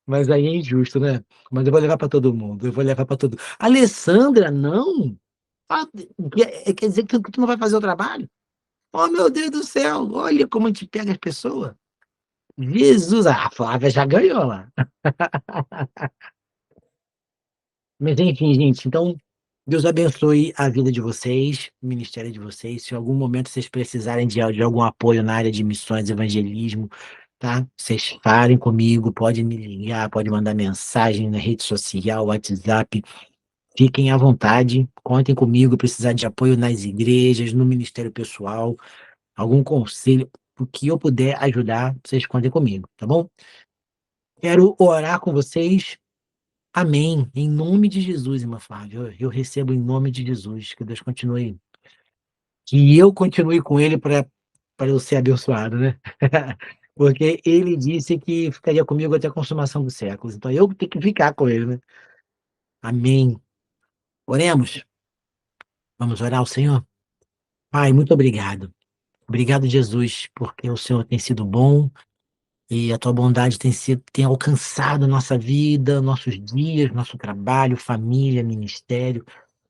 Mas aí é injusto, né? Mas eu vou levar para todo mundo. Eu vou levar para todo. Alessandra, não? Ah, quer dizer que tu não vai fazer o trabalho? Oh, meu Deus do céu, olha como a gente pega as pessoas. Jesus, a Flávia já ganhou lá. Mas enfim, gente, então Deus abençoe a vida de vocês, o ministério de vocês. Se em algum momento vocês precisarem de algum apoio na área de missões, evangelismo, tá? Vocês falem comigo, pode me ligar, pode mandar mensagem na rede social, WhatsApp. Fiquem à vontade, contem comigo, precisar de apoio nas igrejas, no ministério pessoal, algum conselho, o que eu puder ajudar, vocês contem comigo, tá bom? Quero orar com vocês. Amém. Em nome de Jesus, irmã Flávia. Eu recebo em nome de Jesus. Que Deus continue. Que eu continue com ele para eu ser abençoado, né? Porque ele disse que ficaria comigo até a consumação dos séculos. Então eu tenho que ficar com ele, né? Amém. Oremos. Vamos orar ao Senhor? Pai, muito obrigado. Obrigado, Jesus, porque o Senhor tem sido bom e a tua bondade tem alcançado nossa vida, nossos dias, nosso trabalho, família, ministério.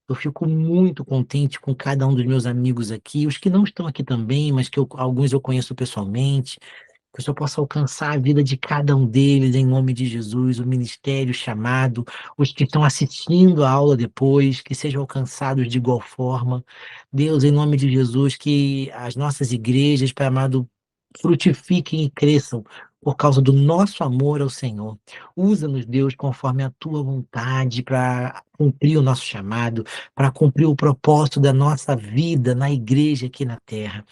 Eu fico muito contente com cada um dos meus amigos aqui, os que não estão aqui também, mas que alguns eu conheço pessoalmente, que o Senhor possa alcançar a vida de cada um deles, em nome de Jesus, o ministério chamado, os que estão assistindo a aula depois, que sejam alcançados de igual forma. Deus, em nome de Jesus, que as nossas igrejas, Pai amado, frutifiquem e cresçam por causa do nosso amor ao Senhor. Usa-nos, Deus, conforme a tua vontade para cumprir o nosso chamado, para cumprir o propósito da nossa vida na igreja aqui na terra.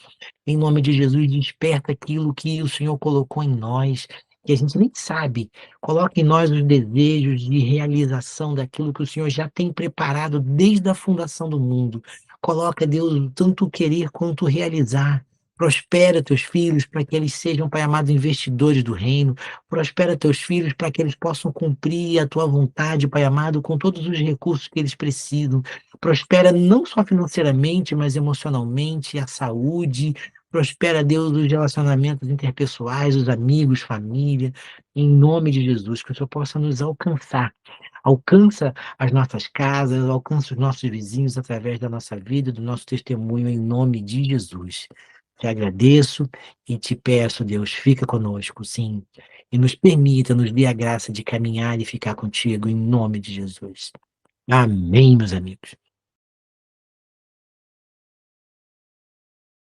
Em nome de Jesus, desperta aquilo que o Senhor colocou em nós, que a gente nem sabe. Coloca em nós os desejos de realização daquilo que o Senhor já tem preparado desde a fundação do mundo. Coloca, Deus, tanto o querer quanto o realizar. Prospera teus filhos para que eles sejam, Pai amado, investidores do reino. Prospera teus filhos para que eles possam cumprir a tua vontade, Pai amado, com todos os recursos que eles precisam. Prospera não só financeiramente, mas emocionalmente, a saúde. Prospera, Deus, os relacionamentos interpessoais, os amigos, família, em nome de Jesus, que o Senhor possa nos alcançar. Alcança as nossas casas, alcança os nossos vizinhos através da nossa vida, do nosso testemunho, em nome de Jesus. Te agradeço e te peço, Deus, fica conosco, sim, e nos permita, nos dê a graça de caminhar e ficar contigo, em nome de Jesus. Amém, meus amigos.